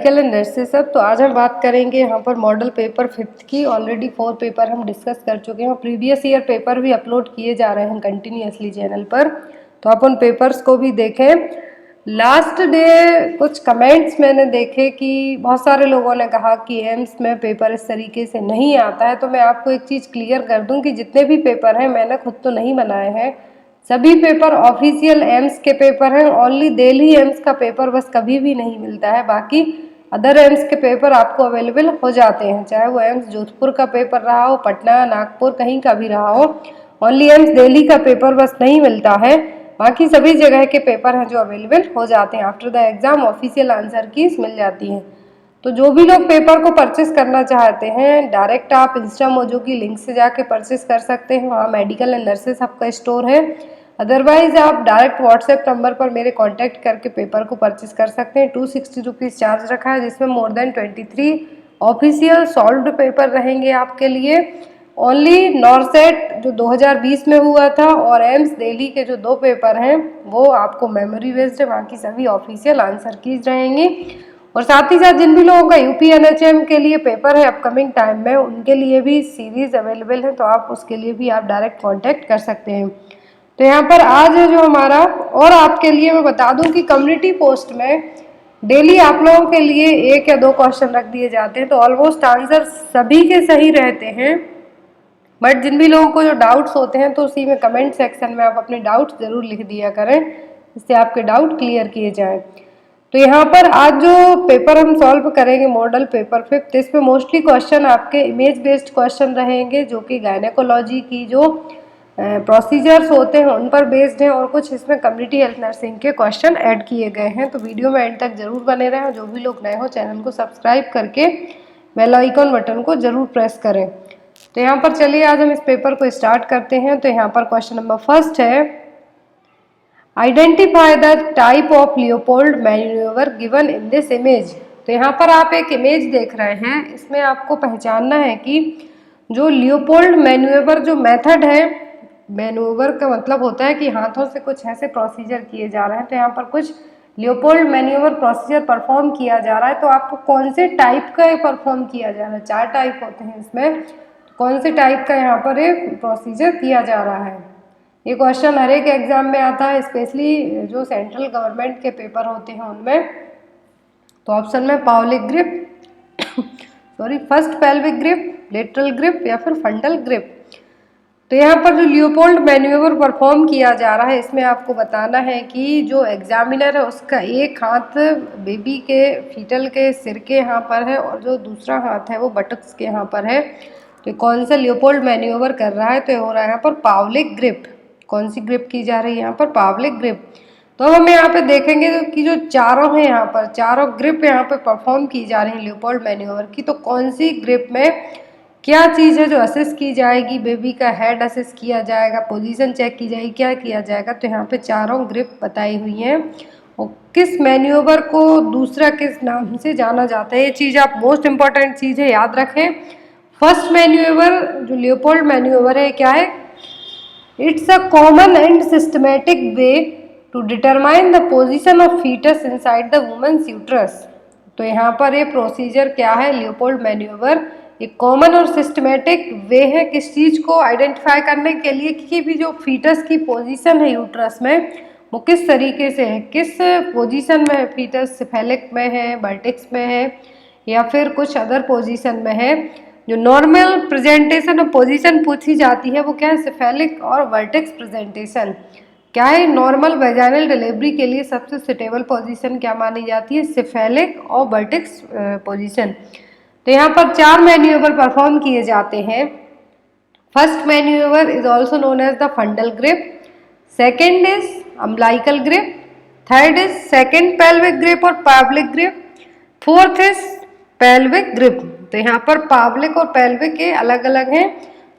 नमस्ते सब। तो आज हम बात करेंगे यहाँ पर मॉडल पेपर 5th की। ऑलरेडी 4 पेपर हम डिस्कस कर चुके हैं और प्रीवियस ईयर पेपर भी अपलोड किए जा रहे हैं कंटिन्यूअसली चैनल पर, तो आप उन पेपर्स को भी देखें। लास्ट डे कुछ कमेंट्स मैंने देखे कि बहुत सारे लोगों ने कहा कि एम्स में पेपर इस तरीके से नहीं आता है। तो मैं आपको एक चीज़ क्लियर कर दूँ कि जितने भी पेपर हैं मैंने खुद तो नहीं बनाए हैं, सभी पेपर ऑफिशियल एम्स के पेपर हैं। ओनली दिल्ली एम्स का पेपर बस कभी भी नहीं मिलता है, बाकी अदर एम्स के पेपर आपको अवेलेबल हो जाते हैं, चाहे वो एम्स जोधपुर का पेपर रहा हो, पटना, नागपुर, कहीं का भी रहा हो। ओनली एम्स दिल्ली का पेपर बस नहीं मिलता है, बाकी सभी जगह के पेपर हैं जो अवेलेबल हो जाते हैं। After the exam official answer keys मिल जाती हैं। तो जो भी लोग पेपर को परचेस करना चाहते हैं, डायरेक्ट आप इंस्टा मोजो की लिंक से जाके परचेस कर सकते हैं, वहाँ मेडिकल एंड नर्सेस आपका स्टोर है। अदरवाइज आप डायरेक्ट व्हाट्सएप नंबर पर मेरे कांटेक्ट करके पेपर को परचेस कर सकते हैं। 260 रुपीज़ चार्ज रखा है, जिसमें more than 23 official solved paper रहेंगे आपके लिए। ओनली नॉरसेट जो 2020 में हुआ था और एम्स दिल्ली के जो 2 पेपर हैं वो आपको मेमोरी बेस्ड है, बाकी सभी ऑफिशियल आंसर कीज रहेंगी। और साथ ही साथ जिन भी लोगों का यूपी एनएचएम के लिए पेपर है अपकमिंग टाइम में, उनके लिए भी सीरीज अवेलेबल है, तो आप उसके लिए भी आप डायरेक्ट कॉन्टैक्ट कर सकते हैं। तो यहाँ पर आज है जो हमारा, और आपके लिए मैं बता दूं कि कम्युनिटी पोस्ट में डेली आप लोगों के लिए 1 या 2 क्वेश्चन रख दिए जाते हैं, तो ऑलमोस्ट आंसर सभी के सही रहते हैं। बट जिन भी लोगों को जो डाउट्स होते हैं तो उसी में कमेंट सेक्शन में आप अपने डाउट्स ज़रूर लिख दिया करें, जिससे आपके डाउट क्लियर किए जाएं। तो यहाँ पर आज जो पेपर हम सॉल्व करेंगे मॉडल पेपर 5th, इसमें मोस्टली क्वेश्चन आपके इमेज बेस्ड क्वेश्चन रहेंगे, जो कि गायनेकोलॉजी की जो प्रोसीजर्स होते हैं उन पर बेस्ड हैं, और कुछ इसमें कम्युनिटी हेल्थ नर्सिंग के क्वेश्चन ऐड किए गए हैं। तो वीडियो में एंड तक जरूर बने रहें। जो भी लोग नए हो चैनल को सब्सक्राइब करके बेल आइकन बटन को जरूर प्रेस करें। तो यहाँ पर चलिए आज हम इस पेपर को स्टार्ट करते हैं। तो यहाँ पर क्वेश्चन नंबर 1 है, identify the type of Leopold manoeuvre given in this image. तो यहाँ पर आप एक इमेज देख रहे हैं, इसमें आपको पहचानना है कि जो लियोपोल्ड मैन्यूवर जो मेथड है, मैन्यूवर का मतलब होता है कि हाथों से कुछ ऐसे प्रोसीजर किए जा रहे हैं। तो यहाँ पर कुछ लियोपोल्ड मैन्यूवर प्रोसीजर परफॉर्म किया जा रहा है। तो आपको कौन से टाइप का परफॉर्म किया जा रहा है, 4 टाइप होते हैं इसमें, कौन से टाइप का यहाँ पर एक प्रोसीजर किया जा रहा है। ये क्वेश्चन हर एक एग्जाम में आता है, स्पेशली जो सेंट्रल गवर्नमेंट के पेपर होते हैं उनमें। तो ऑप्शन में Pawlik grip first pelvic grip, lateral grip या फिर फ्रंटल ग्रिप। तो यहाँ पर जो लियोपोल्ड मैन्यूवर परफॉर्म किया जा रहा है, इसमें आपको बताना है कि जो एग्जामिनर है उसका एक हाथ बेबी के फीटल के सिर के यहाँ पर है और जो दूसरा हाथ है वो बटक्स के यहाँ पर है। तो कौन सा लियोपोल्ड मैन्यूवर कर रहा है, तो हो रहा है यहाँ पर पावलिक ग्रिप। कौन सी ग्रिप की जा रही है यहाँ पर, पावलिक ग्रिप। तो हम यहाँ पे देखेंगे कि जो चारों हैं यहाँ पर, चारों ग्रिप यहाँ पे परफॉर्म की जा रही है लियोपोल्ड मैन्यूवर की, तो कौन सी ग्रिप में क्या चीज़ है जो असेस की जाएगी। बेबी का हेड असेस किया जाएगा, पोजीशन चेक की जाएगी, क्या किया जाएगा। तो यहाँ पे चारों ग्रिप बताई हुई हैं और किस मैन्यूवर को दूसरा किस नाम से जाना जाता है, ये चीज़ आप मोस्ट इंपॉर्टेंट चीज़ है याद रखें। फर्स्ट मैन्यूवर जो लियोपोल्ड मैन्यूवर है क्या है, it's a common and systematic way to determine the position of fetus inside the women's uterus. तो यहाँ पर ये प्रोसीजर क्या है, लियोपोल्ड मैन्यूवर एक कॉमन और सिस्टमेटिक वे है किस चीज़ को आइडेंटिफाई करने के लिए कि भी जो फीटस की पोजीशन है यूट्रस में वो किस तरीके से है, किस पोजीशन में है फीटस, सिफेलिक में है, बर्टिक्स में है या फिर कुछ अदर पोजीशन में है। जो नॉर्मल प्रेजेंटेशन और पोजीशन पूछी जाती है वो क्या है, सिफेलिक और वर्टेक्स प्रेजेंटेशन। क्या है, नॉर्मल वेजाइनल डिलीवरी के लिए सबसे सुटेबल पोजीशन क्या मानी जाती है, सिफेलिक और वर्टेक्स पोजीशन। तो यहाँ पर 4 मैन्यूवर परफॉर्म किए जाते हैं। First manoeuvre is also known as the fundal grip, second is umbilical grip, third is second pelvic grip और Pawlik grip, fourth is pelvic grip. तो यहाँ पर पावलिक और पेल्विक के अलग अलग हैं।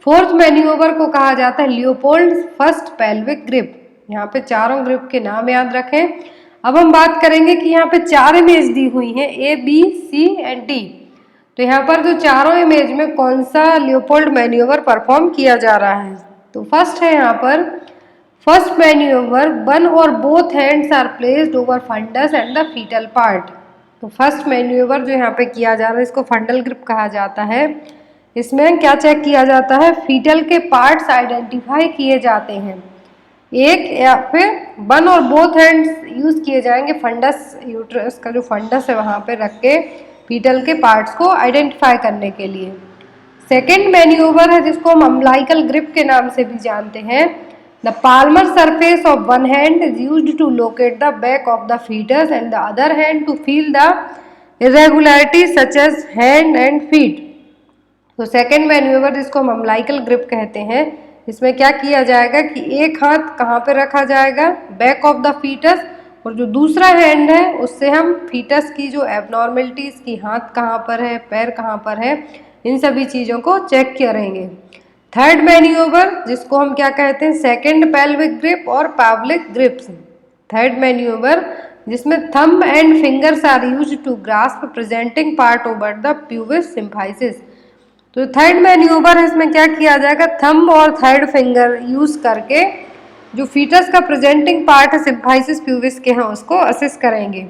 फोर्थ मैन्यूवर को कहा जाता है लियोपोल्ड फर्स्ट पेल्विक ग्रिप। यहाँ पे चारों ग्रिप के नाम याद रखें। अब हम बात करेंगे कि यहाँ पे 4 इमेज दी हुई हैं, A, B, C and D। तो यहाँ पर जो चारों इमेज में कौन सा लियोपोल्ड मैन्यूवर परफॉर्म किया जा रहा है, तो फर्स्ट है यहाँ पर फर्स्ट मैन्यूवर, वन और both hands are placed over fundus and the fetal part. तो फर्स्ट मैन्यूवर जो यहाँ पे किया जा रहा है इसको फंडल ग्रिप कहा जाता है। इसमें क्या चेक किया जाता है, फीटल के पार्ट्स आइडेंटिफाई किए जाते हैं। एक या फिर वन और बोथ हैंड्स यूज किए जाएंगे फंडस, यूट्रस का जो फंडस है वहाँ पे रख के फीटल के पार्ट्स को आइडेंटिफाई करने के लिए। सेकेंड मैन्यूवर है जिसको हम अम्बिलाइकल ग्रिप के नाम से भी जानते हैं। The palmar surface of one hand is used to locate the back of the fetus and the other hand to feel the irregularity such as hand and feet. तो सेकेंड मैन्यूवर जिसको हम अम्बिलाइकल grip कहते हैं, इसमें क्या किया जाएगा कि एक हाथ कहाँ पे रखा जाएगा, बैक ऑफ द फीटस, और जो दूसरा हैंड है उससे हम फीटस की जो एबनॉर्मलिटीज की, हाथ कहाँ पर है, पैर कहाँ पर है, इन सभी चीज़ों को चेक करेंगे। थर्ड मैन्यूवर जिसको हम क्या कहते हैं, सेकेंड पेल्विक ग्रिप और पावलिक ग्रिप्स। थर्ड मैन्यूवर जिसमें thumb and fingers are used to grasp presenting part over the pubis symphysis. तो थर्ड मैन्यूवर है, इसमें क्या किया जाएगा, थंब और थर्ड फिंगर यूज करके जो फीटस का प्रेजेंटिंग पार्ट है सिम्फाइसिस प्यूबिस के हैं उसको असिस्ट करेंगे।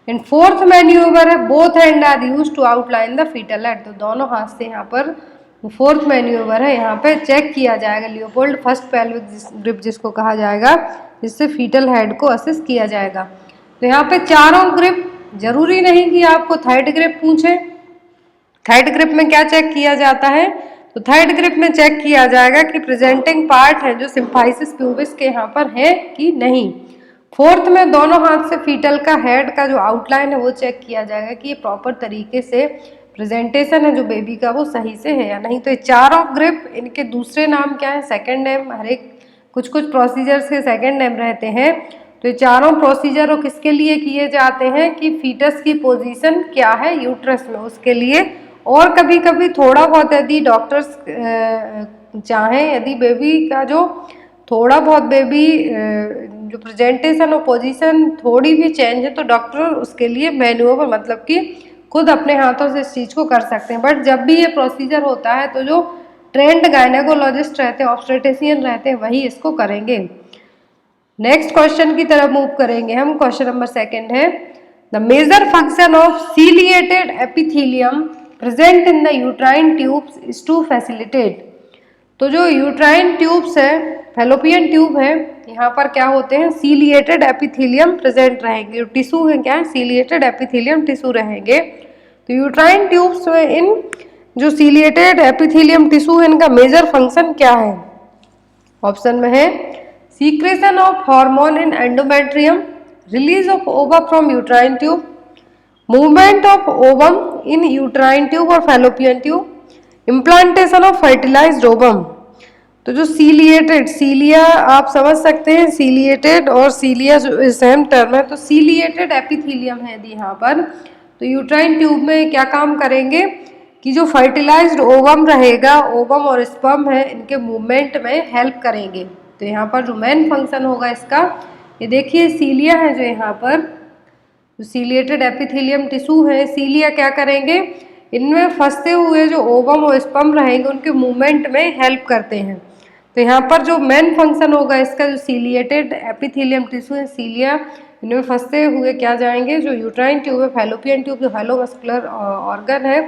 एंड फोर्थ मैन्यूवर है, both hand are use to outline the fetal head. तो दोनों हाथ से यहाँ पर फोर्थ मैन्यूवर है, यहाँ पे चेक किया जाएगा लियोपोल्ड फर्स्ट पेल्विक ग्रिप जिसको कहा जाएगा, जिससे फीटल हेड को असिस्ट किया जाएगा। तो यहाँ पे चारों ग्रिप, जरूरी नहीं कि आपको थर्ड ग्रिप पूछे। थर्ड ग्रिप में क्या चेक किया जाता है, तो थर्ड ग्रिप में चेक किया जाएगा कि प्रेजेंटिंग पार्ट है जो सिम्फाइसिस प्यूबिस के यहाँ पर है कि नहीं। फोर्थ में दोनों हाथ से फीटल का हेड का जो आउटलाइन है वो चेक किया जाएगा कि ये प्रॉपर तरीके से प्रेजेंटेशन है जो बेबी का वो सही से है या नहीं। तो ये चारों ग्रिप, इनके दूसरे नाम क्या है, सेकेंड नेम, हर एक कुछ कुछ प्रोसीजर्स के सेकेंड नेम रहते हैं। तो ये चारों प्रोसीजर किसके लिए किए जाते हैं कि फीटस की पोजीशन क्या है यूट्रस में, उसके लिए। और कभी कभी थोड़ा बहुत यदि डॉक्टर्स चाहें, यदि बेबी का जो थोड़ा बहुत बेबी जो प्रेजेंटेशन और पोजीशन थोड़ी भी चेंज है तो डॉक्टर उसके लिए मैन्यूवर मतलब कि खुद अपने हाथों से इस चीज़ को कर सकते हैं। बट जब भी ये प्रोसीजर होता है तो जो ट्रेंड गायनेकोलॉजिस्ट रहते हैं, ऑब्स्टेट्रिशियन रहते हैं, वही इसको करेंगे। नेक्स्ट क्वेश्चन की तरफ मूव करेंगे हम। क्वेश्चन नंबर सेकेंड है, the major function of ciliated epithelium present in the uterine tubes is to facilitate. तो जो यूट्राइन ट्यूब्स है, फैलोपियन ट्यूब है, यहाँ पर क्या होते हैं, सीलिएटेड एपिथेलियम प्रेजेंट रहेंगे। टिश्यू है क्या है, सीलिएटेड एपिथेलियम टिश्यू रहेंगे। तो यूट्राइन ट्यूब्स में इन जो सीलिएटेड एपिथेलियम टिश्यू है इनका मेजर फंक्शन क्या है। ऑप्शन में है secretion of hormone in endometrium, release of ova from uterine tube, movement of ovum in uterine tube और fallopian tube, implantation of fertilised ovum. तो जो सीलिएटेड, सीलिया आप समझ सकते हैं, सीलिएटेड और सीलिया जो सेम टर्म है। तो सीलिएटेड एपिथेलियम है यदि यहाँ पर, तो यूट्राइन ट्यूब में क्या काम करेंगे कि जो फर्टिलाइज्ड ओवम रहेगा, ओवम और स्पर्म है, इनके मूवमेंट में हेल्प करेंगे। तो यहाँ पर जो मेन फंक्शन होगा इसका, ये देखिए सीलिया है जो यहाँ पर जो सीलिएटेड एपिथेलियम टिश्यू है, सीलिया क्या करेंगे, इनमें फंसते हुए जो ओवम और स्पर्म रहेंगे उनके मूवमेंट में हेल्प करते हैं। तो यहाँ पर जो मेन फंक्शन होगा इसका, जो सीलिएटेड एपिथेलियम टिश्यू है, सीलिया, इनमें फंसते हुए क्या जाएंगे, जो यूट्राइन ट्यूब है, फैलोपियन ट्यूब जो फैलोमस्कुलर ऑर्गन है,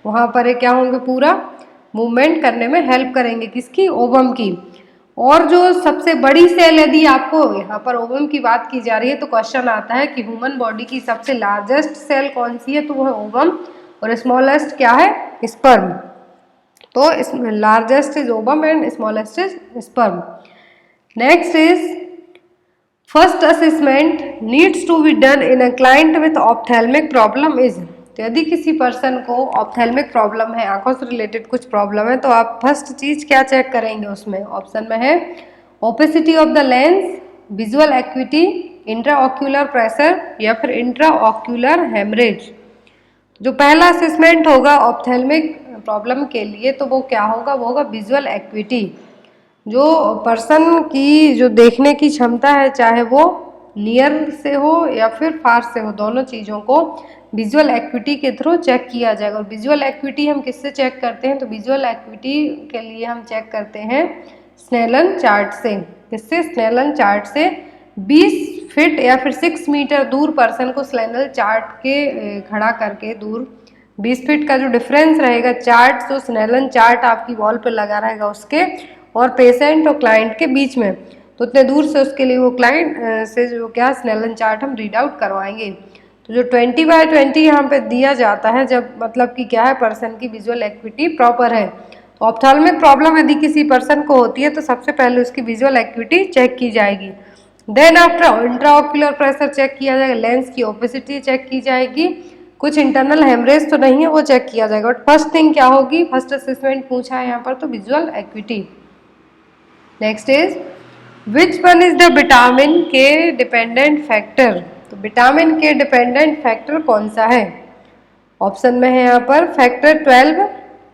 वहाँ पर क्या होंगे, पूरा मूवमेंट करने में हेल्प करेंगे, किसकी, ओवम की। और जो सबसे बड़ी सेल, यदि आपको यहाँ पर ओवम की बात की जा रही है तो क्वेश्चन आता है कि ह्यूमन बॉडी की सबसे लार्जेस्ट सेल कौन सी है, तो वो है ओवम, और स्मॉलेस्ट क्या है, स्पर्म। तो इसमें largest is ovum and smallest is sperm. Next is first assessment needs to be done in a client with ophthalmic problem is. तो यदि किसी पर्सन को ऑप्थेल्मिक प्रॉब्लम है, आंखों से रिलेटेड कुछ प्रॉब्लम है, तो आप फर्स्ट चीज क्या चेक करेंगे उसमें। ऑप्शन में है opacity of the lens, visual equity, intraocular pressure या फिर इंट्राऑक्यूलर हेमरेज। जो पहला असेसमेंट होगा ऑप्थेल्मिक प्रॉब्लम के लिए तो वो क्या होगा, वो होगा विजुअल एक्विटी। जो पर्सन की जो देखने की क्षमता है, चाहे वो नियर से हो या फिर फार से हो, दोनों चीज़ों को विजुअल एक्विटी के थ्रू चेक किया जाएगा। और विजुअल एक्विटी हम किससे चेक करते हैं, तो विजुअल एक्विटी के लिए हम चेक करते हैं स्नेलन चार्ट से। किससे, स्नेलन चार्ट से। 20 फीट या फिर 6 मीटर दूर पर्सन को स्नेलन चार्ट के खड़ा करके दूर 20 फीट का जो डिफरेंस रहेगा चार्ट, जो स्नेलन चार्ट आपकी वॉल पर लगा रहेगा उसके और पेशेंट और क्लाइंट के बीच में, तो उतने दूर से उसके लिए वो क्लाइंट से जो क्या स्नेलन चार्ट हम रीड आउट करवाएंगे। तो जो 20x20 यहाँ पे दिया जाता है, जब मतलब कि क्या है पर्सन की विजुअल एक्विटी प्रॉपर है। तो ऑप्थेल्मिक प्रॉब्लम यदि किसी पर्सन को होती है तो सबसे पहले उसकी विजुअल एक्विटी चेक की जाएगी। Then after intraocular pressure check किया जाएगा, लेंस की ओपेसिटी चेक की जाएगी, कुछ इंटरनल हेमरेज तो नहीं है वो चेक किया जाएगा। बट फर्स्ट थिंग क्या होगी, फर्स्ट असेसमेंट पूछा है यहाँ पर तो visual equity. Next is which one is the vitamin के डिपेंडेंट फैक्टर। तो विटामिन के डिपेंडेंट फैक्टर कौन सा है? ऑप्शन में है यहाँ पर फैक्टर 12,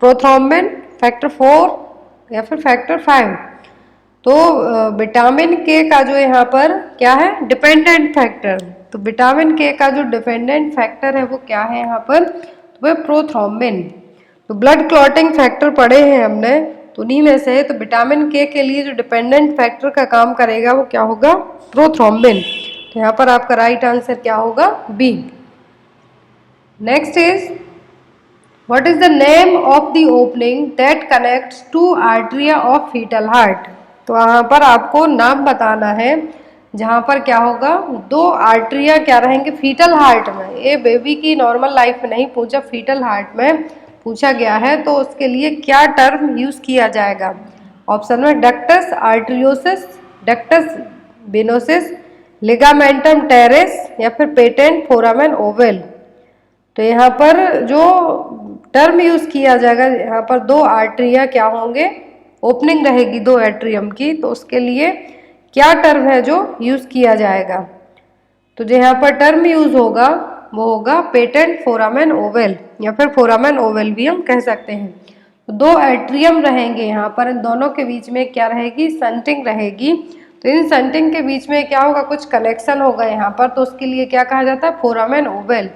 प्रोथ्रोम्बिन, फैक्टर 4 या फिर फैक्टर 5। तो विटामिन के का जो यहाँ पर क्या है डिपेंडेंट फैक्टर, तो विटामिन के का जो डिपेंडेंट फैक्टर है वो क्या है यहाँ पर, तो वह प्रोथ्रोम्बिन। तो ब्लड क्लॉटिंग फैक्टर पढ़े हैं हमने, तो उन्हीं में से तो विटामिन के लिए जो डिपेंडेंट फैक्टर का काम करेगा वो क्या होगा, प्रोथ्रोम्बिन। तो यहाँ पर आपका राइट आंसर क्या होगा, B. Next is what is the name of the opening that connects to arteria of foetal heart. तो यहाँ पर आपको नाम बताना है जहाँ पर क्या होगा, दो आर्टरिया क्या रहेंगे फीटल हार्ट में। ये बेबी की नॉर्मल लाइफ में नहीं पूछा, फीटल हार्ट में पूछा गया है, तो उसके लिए क्या टर्म यूज किया जाएगा। ऑप्शन में ductus arteriosus, ductus venosus, ligamentum teres या फिर पेटेंट फोरामेन ओवल। तो यहाँ पर जो टर्म यूज किया जाएगा, यहाँ पर दो आर्टरिया क्या होंगे, ओपनिंग रहेगी दो एट्रियम की, तो उसके लिए क्या टर्म है जो यूज किया जाएगा। तो जो यहाँ पर टर्म यूज होगा वो होगा पेटेंट फोरामेन ओवल या फिर फोरामेन ओवल भी हम कह सकते हैं। तो दो एट्रियम रहेंगे यहाँ पर, इन दोनों के बीच में क्या रहेगी, संटिंग रहेगी। तो इन संटिंग के बीच में क्या होगा, कुछ कनेक्शन होगा यहाँ पर, तो उसके लिए क्या कहा जाता है, फोरामेन ओवल।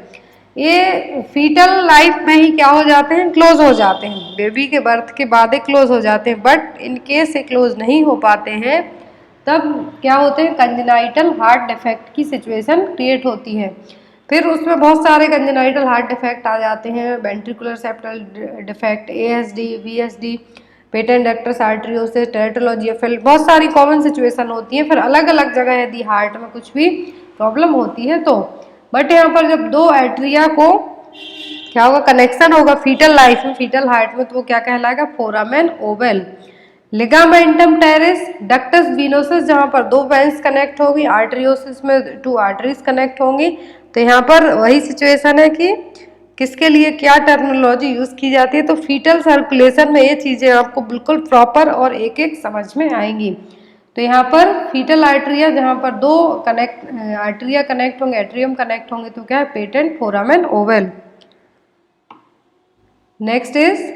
ये फीटल लाइफ में ही क्या हो जाते हैं, क्लोज हो जाते हैं, बेबी के बर्थ के बाद ही क्लोज हो जाते हैं। बट इन केस से क्लोज नहीं हो पाते हैं तब क्या होते हैं, कंजेनाइटल हार्ट डिफेक्ट की सिचुएशन क्रिएट होती है। फिर उसमें बहुत सारे कंजेनाइटल हार्ट डिफेक्ट आ जाते हैं, ventricular septal defect, ASD, VSD, patent ductus आर्टरियोसिस, teratology, बहुत सारी कॉमन सिचुएशन होती है। फिर अलग अलग जगह यदि हार्ट में कुछ भी प्रॉब्लम होती है तो, बट यहाँ पर जब दो एट्रिया को क्या होगा, कनेक्शन होगा फीटल लाइफ में, फीटल हार्ट में, तो वो क्या कहलाएगा, foramen ovale. Ligamentum teres, ductus venosus जहाँ पर दो वेंस कनेक्ट होगी, आर्टरियोसिस में 2 आर्टरीज कनेक्ट होंगी। तो यहाँ पर वही सिचुएशन है कि किसके लिए क्या टर्मिनोलॉजी यूज की जाती है। तो फीटल सर्कुलेशन में ये चीजें आपको बिल्कुल प्रॉपर और एक एक समझ में आएंगी। तो यहाँ पर फीटल आर्टरिया जहाँ पर दो आर्टरिया कनेक्ट होंगे, एट्रियम कनेक्ट होंगे, तो क्या है, patent foramen ovale. Next is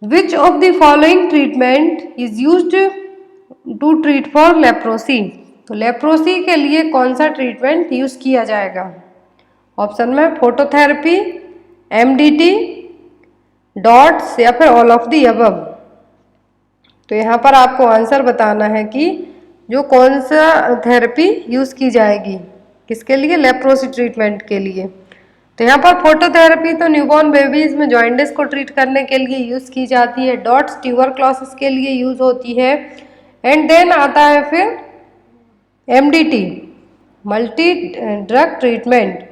which of the following treatment is used to treat for leprosy. तो लेप्रोसी के लिए कौन सा ट्रीटमेंट यूज किया जाएगा। ऑप्शन में फोटोथेरेपी, MDT, डॉट्स या फिर ऑल ऑफ द अबव। तो यहाँ पर आपको आंसर बताना है कि जो कौन सा थेरेपी यूज की जाएगी किसके लिए, लेप्रोसी ट्रीटमेंट के लिए। तो यहाँ पर फोटोथेरेपी तो न्यूबॉर्न बेबीज में जॉइंटिस को ट्रीट करने के लिए यूज की जाती है, डॉट्स ट्यूबरक्लोसिस के लिए यूज होती है, एंड देन आता है फिर MDT, मल्टी ड्रग ट्रीटमेंट।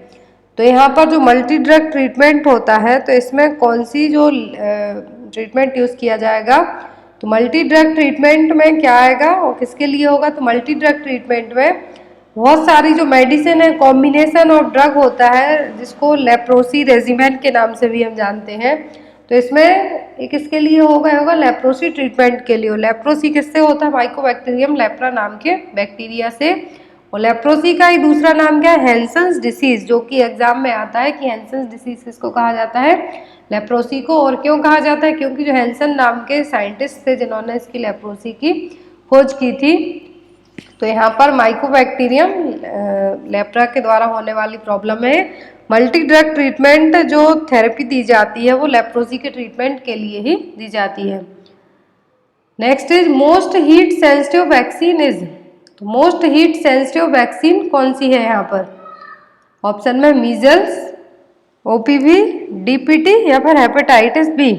तो यहाँ पर जो मल्टी ड्रग ट्रीटमेंट होता है तो इसमें कौन सी जो ट्रीटमेंट यूज किया जाएगा, तो मल्टी ड्रग ट्रीटमेंट में क्या आएगा और किसके लिए होगा, तो मल्टी ड्रग ट्रीटमेंट में बहुत सारी जो मेडिसिन है, कॉम्बिनेशन ऑफ ड्रग होता है जिसको लेप्रोसी रेजिमेन के नाम से भी हम जानते हैं। तो इसमें एक किसके लिए होगा लेप्रोसी ट्रीटमेंट के लिए। लेप्रोसी किससे होता है, माइकोबैक्टीरियम लेप्रा नाम के बैक्टीरिया से। और लेप्रोसी का ही दूसरा नाम क्या है, हैंसन्स डिसीज, जो कि एग्जाम में आता है कि हैंसन्स डिसीज किसको कहा जाता है, लेप्रोसी को। और क्यों कहा जाता है, क्योंकि जो हैंसन नाम के साइंटिस्ट थे जिन्होंने इसकी लेप्रोसी की खोज की थी। तो यहाँ पर माइकोबैक्टीरियम लेप्रा के द्वारा होने वाली प्रॉब्लम में मल्टी ड्रग ट्रीटमेंट जो थेरेपी दी जाती है वो लेप्रोसी के ट्रीटमेंट के लिए ही दी जाती है। Next is most heat sensitive vaccine is. तो मोस्ट हीट सेंसिटिव वैक्सीन कौन सी है यहाँ पर? ऑप्शन में मीजल्स, ओपीवी, डीपीटी या फिर हेपेटाइटिस बी।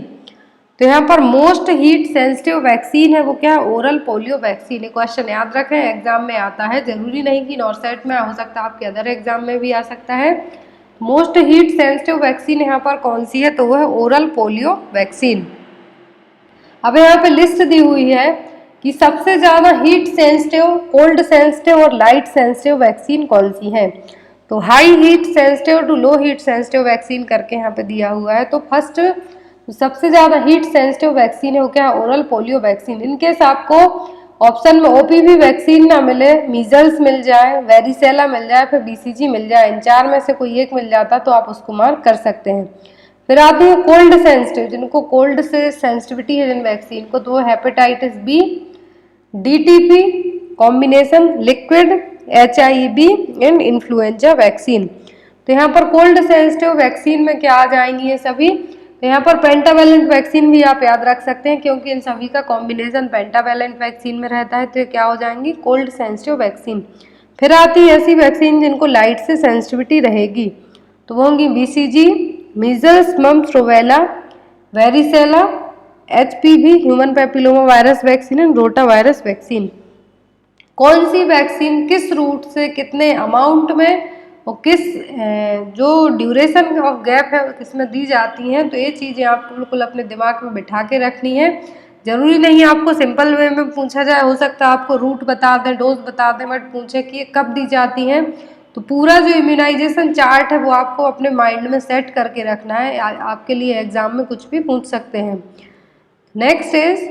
तो यहाँ पर मोस्ट हीट सेंसिटिव वैक्सीन है वो क्या है? ओरल पोलियो वैक्सीन है। क्वेश्चन याद रखें, एग्जाम में आता है, जरूरी नहीं कि नॉर्सेट में हो सकता है, आपके अदर एग्जाम में भी आ सकता है। मोस्ट हीट सेंसिटिव वैक्सीन यहाँ पर कौन सी है? तो वह है ओरल पोलियो वैक्सीन। अब यहाँ पे लिस्ट दी हुई है कि सबसे ज्यादा हीट सेंसिटिव, कोल्ड सेंसिटिव और लाइट सेंसिटिव वैक्सीन कौन सी है। तो high heat sensitive to low heat sensitive vaccine करके यहाँ पे दिया हुआ है। तो फर्स्ट सबसे ज्यादा हीट सेंसिटिव वैक्सीन है वो क्या है? Oral polio vaccine. इनकेस आपको ऑप्शन में ओपीवी वैक्सीन ना मिले, मीजल्स मिल जाए, वेरिसेला मिल जाए, फिर बीसीजी मिल जाए, इन चार में से कोई एक मिल जाता तो आप उसको मार्क कर सकते हैं। फिर आती है कोल्ड सेंसिटिव, जिनको कोल्ड से सेंसिटिविटी है जिन वैक्सीन को, तो वो hepatitis B, DTP combination, liquid, HIV and influenza vaccine. तो यहाँ पर कोल्ड सेंसिटिव वैक्सीन में क्या आ जाएंगी ये सभी? तो यहाँ पर पेंटावेलेंट वैक्सीन भी आप याद रख सकते हैं, क्योंकि इन सभी का कॉम्बिनेशन पेंटावेलेंट वैक्सीन में रहता है, तो ये क्या हो जाएंगी? Cold sensitive vaccine. फिर आती है ऐसी वैक्सीन जिनको लाइट से सेंसिटिविटी रहेगी, तो वो होंगी BCG, measles, mumps, rubella, varicella, HPV human papilloma virus vaccine and rota virus vaccine. कौन सी वैक्सीन किस रूट से कितने अमाउंट में और किस जो ड्यूरेशन ऑफ गैप है किसमें दी जाती हैं, तो ये चीज़ें आपको बिल्कुल अपने दिमाग में बिठा के रखनी है। जरूरी नहीं आपको सिंपल वे में पूछा जाए, हो सकता है आपको रूट बता दें, डोज बता दें, बट पूछे कि ये कब दी जाती हैं। तो पूरा जो इम्यूनाइजेशन चार्ट है वो आपको अपने माइंड में सेट करके रखना है, आपके लिए एग्जाम में कुछ भी पूछ सकते हैं। Next is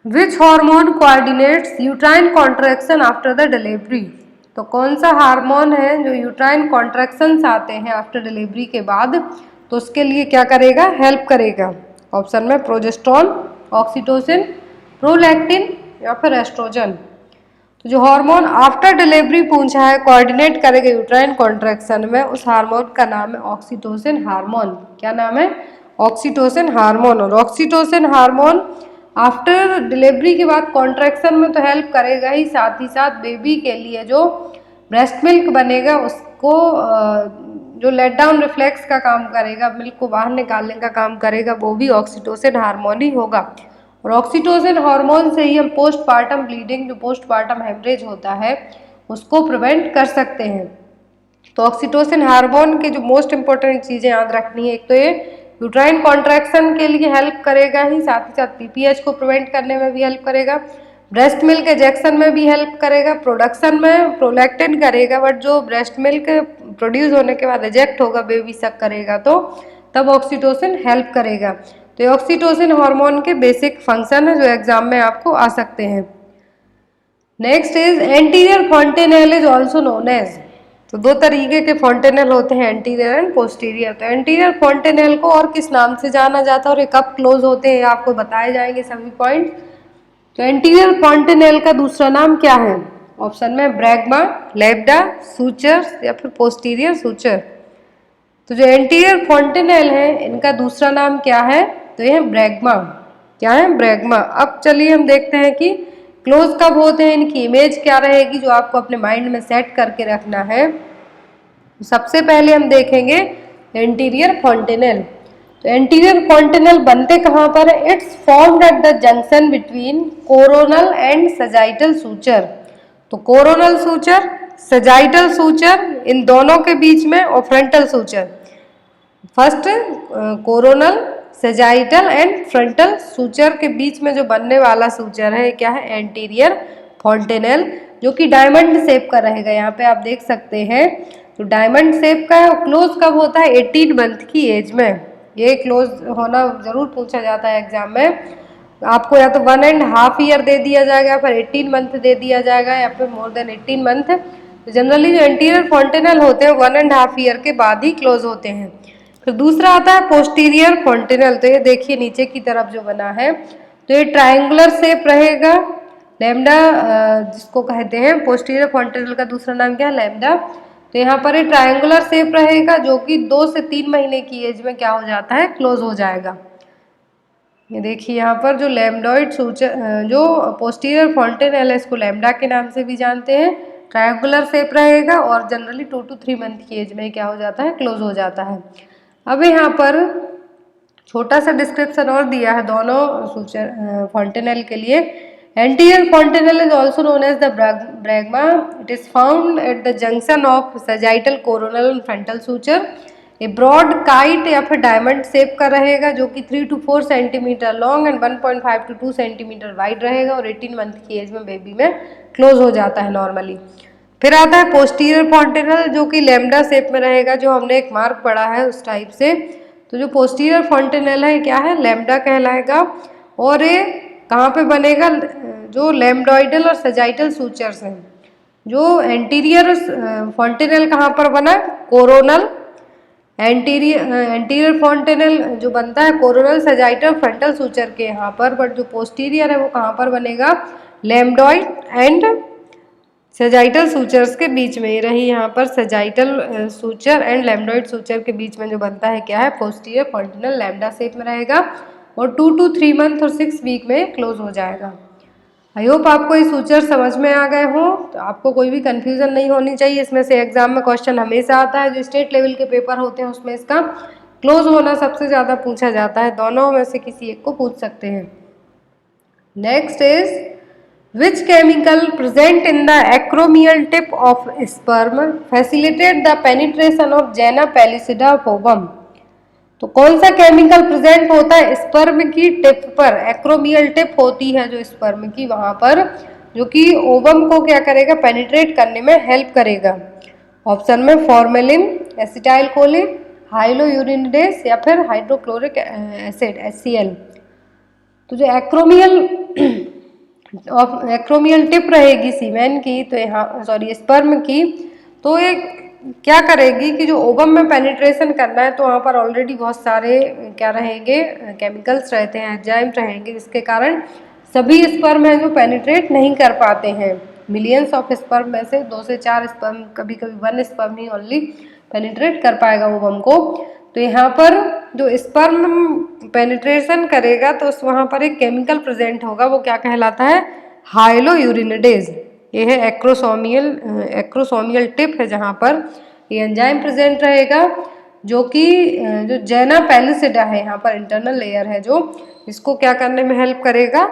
which hormone coordinates uterine contraction after the delivery. तो कौन सा हार्मोन है जो यूट्राइन कॉन्ट्रैक्शंस आते हैं आफ्टर डिलीवरी के बाद, तो उसके लिए क्या करेगा? हेल्प करेगा। ऑप्शन में प्रोजेस्टेरॉन, ऑक्सीटोसिन, प्रोलैक्टिन या फिर एस्ट्रोजन। तो जो हार्मोन आफ्टर डिलीवरी पूछा है कोऑर्डिनेट करेगा यूट्राइन कॉन्ट्रैक्शन में, उस हार्मोन का नाम है ऑक्सीटोसिन हार्मोन। क्या नाम है? Oxytocin hormone. और ऑक्सीटोसिन हार्मोन आफ्टर डिलीवरी के बाद कॉन्ट्रैक्शन में तो हेल्प करेगा ही, साथ ही साथ बेबी के लिए जो ब्रेस्ट मिल्क बनेगा उसको जो लेट डाउन रिफ्लेक्स का काम करेगा, मिल्क को बाहर निकालने का काम करेगा, वो भी ऑक्सीटोसिन हार्मोन ही होगा। और ऑक्सीटोसिन हार्मोन से ही हम पोस्टपार्टम ब्लीडिंग, जो पोस्टपार्टम हेमरेज होता है, उसको प्रिवेंट कर सकते हैं। तो ऑक्सीटोसिन हार्मोन के जो मोस्ट इंपॉर्टेंट चीज़ें याद रखनी है, एक तो ये यूट्राइन कॉन्ट्रैक्शन के लिए हेल्प करेगा ही, साथ ही साथ पीपीएच को प्रिवेंट करने में भी हेल्प करेगा, ब्रेस्ट मिल्क एजेक्शन में भी हेल्प करेगा, प्रोडक्शन में प्रोलैक्टिन करेगा, बट जो ब्रेस्ट मिल्क प्रोड्यूस होने के बाद रिजेक्ट होगा, बेबी सक करेगा तो तब ऑक्सीटोसिन हेल्प करेगा। तो ऑक्सीटोसिन हार्मोन के बेसिक फंक्शन है जो एग्जाम में आपको आ सकते हैं। Next is anterior fontanelle is also known as. तो दो तरीके के फॉन्टेनेल होते हैं, एंटीरियर एंड पोस्टीरियर। तो एंटीरियर फॉन्टेनेल को और किस नाम से जाना जाता है और ये कब क्लोज होते हैं आपको बताए जाएंगे सभी पॉइंट। तो एंटीरियर फॉन्टेनेल का दूसरा नाम क्या है? ऑप्शन में ब्रैग्मा, लेब्डा, सूचर या फिर पोस्टीरियर सूचर। तो जो एंटीरियर फॉन्टेनेल है इनका दूसरा नाम क्या है? तो ये है ब्रैग्मा। क्या है? ब्रैग्मा। अब चलिए हम देखते हैं कि क्लोज कब होते हैं, इनकी इमेज क्या रहेगी जो आपको अपने माइंड में सेट करके रखना है। सबसे पहले हम देखेंगे एंटीरियर फॉन्टेनेल। तो एंटीरियर फॉन्टेनेल बनते कहाँ पर है? It's formed at the junction between coronal and sagittal suture. तो कोरोनल सूचर, सजाइटल सूचर, इन दोनों के बीच में, और frontal suture. First coronal, sagittal and frontal suture के बीच में जो बनने वाला सूचर है क्या है? एंटीरियर फॉन्टेनेल, जो कि डायमंड शेप का रहेगा। यहाँ पे आप देख सकते हैं तो डायमंड शेप का है। और क्लोज कब होता है? 18 मंथ की एज में। ये क्लोज होना जरूर पूछा जाता है एग्जाम में। आपको या तो 1.5 ईयर दे दिया जाएगा, फिर 18 मंथ दे दिया जाएगा, या फिर मोर देन 18 मंथ। तो जनरली जो एंटीरियर फॉन्टेनेल होते हैं 1.5 ईयर के बाद ही क्लोज होते हैं। फिर दूसरा आता है पोस्टीरियर फॉन्टेनेल। तो ये देखिए नीचे की तरफ जो बना है, तो ये ट्रायंगुलर शेप रहेगा। लैम्डा जिसको कहते हैं, पोस्टीरियर फॉन्टेनेल का दूसरा नाम क्या है? लैम्डा। तो यहाँ पर ये ट्रायंगुलर शेप रहेगा, जो कि 2 से 3 महीने की एज में क्या हो जाता है? क्लोज हो जाएगा। ये देखिए यहाँ पर जो लैम्डॉइड सूचर जो पोस्टीरियर फॉन्टेनेल है, इसको लैम्डा के नाम से भी जानते हैं। ट्रायंगुलर शेप रहेगा और जनरली 2 to 3 मंथ की एज में क्या हो जाता है, क्लोज हो जाता है। अब यहाँ पर छोटा सा डिस्क्रिप्शन और दिया है दोनों सूचर फॉन्टेनेल के लिए। Anterior fontanelle is also known as the bregma. It is found at the junction of sagittal coronal and frontal suture. ये ब्रॉड काइट या फिर डायमंड शेप का रहेगा, जो कि 3 to 4 centimetre long and 1.5 to 2 centimetre wide रहेगा और 18 month की एज में बेबी में क्लोज हो जाता है नॉर्मली। फिर आता है पोस्टीरियर फॉन्टेनल, जो कि लैम्डा शेप में रहेगा, जो हमने एक मार्क पढ़ा है उस टाइप से। तो जो पोस्टीरियर फॉन्टेनल है क्या है, लैम्डा कहलाएगा। और ये कहाँ पे बनेगा, जो लैम्डॉइडल और सजाइटल सूचर्स हैं। जो एंटीरियर फॉन्टेनल कहाँ पर बना, कोरोनल। एंटीरियर फॉन्टेनल जो बनता है कोरोनल सजाइटल फ्रंटल सूचर के यहाँ पर, बट जो पोस्टीरियर है वो कहाँ पर बनेगा, लैम्डॉइड एंड सजाइटल सूचर्स के बीच में। ये रही यहाँ पर सजाइटल सूचर एंड लैम्डॉइड सूचर के बीच में जो बनता है क्या है, पोस्टीरियर फॉन्टेनल, लैम्डा शेप में रहेगा और 2 to 3 मंथ और 6 वीक में क्लोज हो जाएगा। आई होप आपको ये सूचर समझ में आ गए हो, तो आपको कोई भी कंफ्यूजन नहीं होनी चाहिए। इसमें से एग्जाम में क्वेश्चन हमेशा आता है, जो स्टेट लेवल के पेपर होते हैं उसमें इसका क्लोज होना सबसे ज़्यादा पूछा जाता है। दोनों में से किसी एक को पूछ सकते हैं। Next is which chemical present in the acromial tip of sperm facilitate the penetration of Jana pellucida of ovum। तो कौन सा केमिकल प्रेजेंट होता है स्पर्म की टिप पर, एक्रोमियल टिप होती है जो स्पर्म की वहां पर, जो कि ओवम को क्या करेगा, पेनिट्रेट करने में हेल्प करेगा। ऑप्शन में फॉर्मेलिन, एसिटाइल कोलिन, हाइलोयूरिनिडेज या फिर हाइड्रोक्लोरिक एसिड HCl। तो जो एक्रोमियल टिप रहेगी सीमेन की, तो यहाँ स्पर्म की, तो ये क्या करेगी कि जो ओवम में पेनिट्रेशन करना है, तो वहाँ पर ऑलरेडी बहुत सारे क्या रहेंगे, केमिकल्स रहते हैं, एंजाइम रहेंगे, जिसके कारण सभी स्पर्म है जो पेनिट्रेट नहीं कर पाते हैं। मिलियंस ऑफ स्पर्म में से 2 से 4 स्पर्म, कभी कभी 1 स्पर्म ही ओनली पेनिट्रेट कर पाएगा ओवम को। तो यहाँ पर जो स्पर्म पेनिट्रेशन करेगा तो वहाँ पर एक केमिकल प्रेजेंट होगा, वो क्या कहलाता है, हाइलोयूरिनिडेज। ये है एक्रोसोमियल टिप है, जहाँ पर ये एंजाइम प्रेजेंट रहेगा, जो कि जो जेना पेलुसिडा है यहाँ पर इंटरनल लेयर है, जो इसको क्या करने में हेल्प करेगा,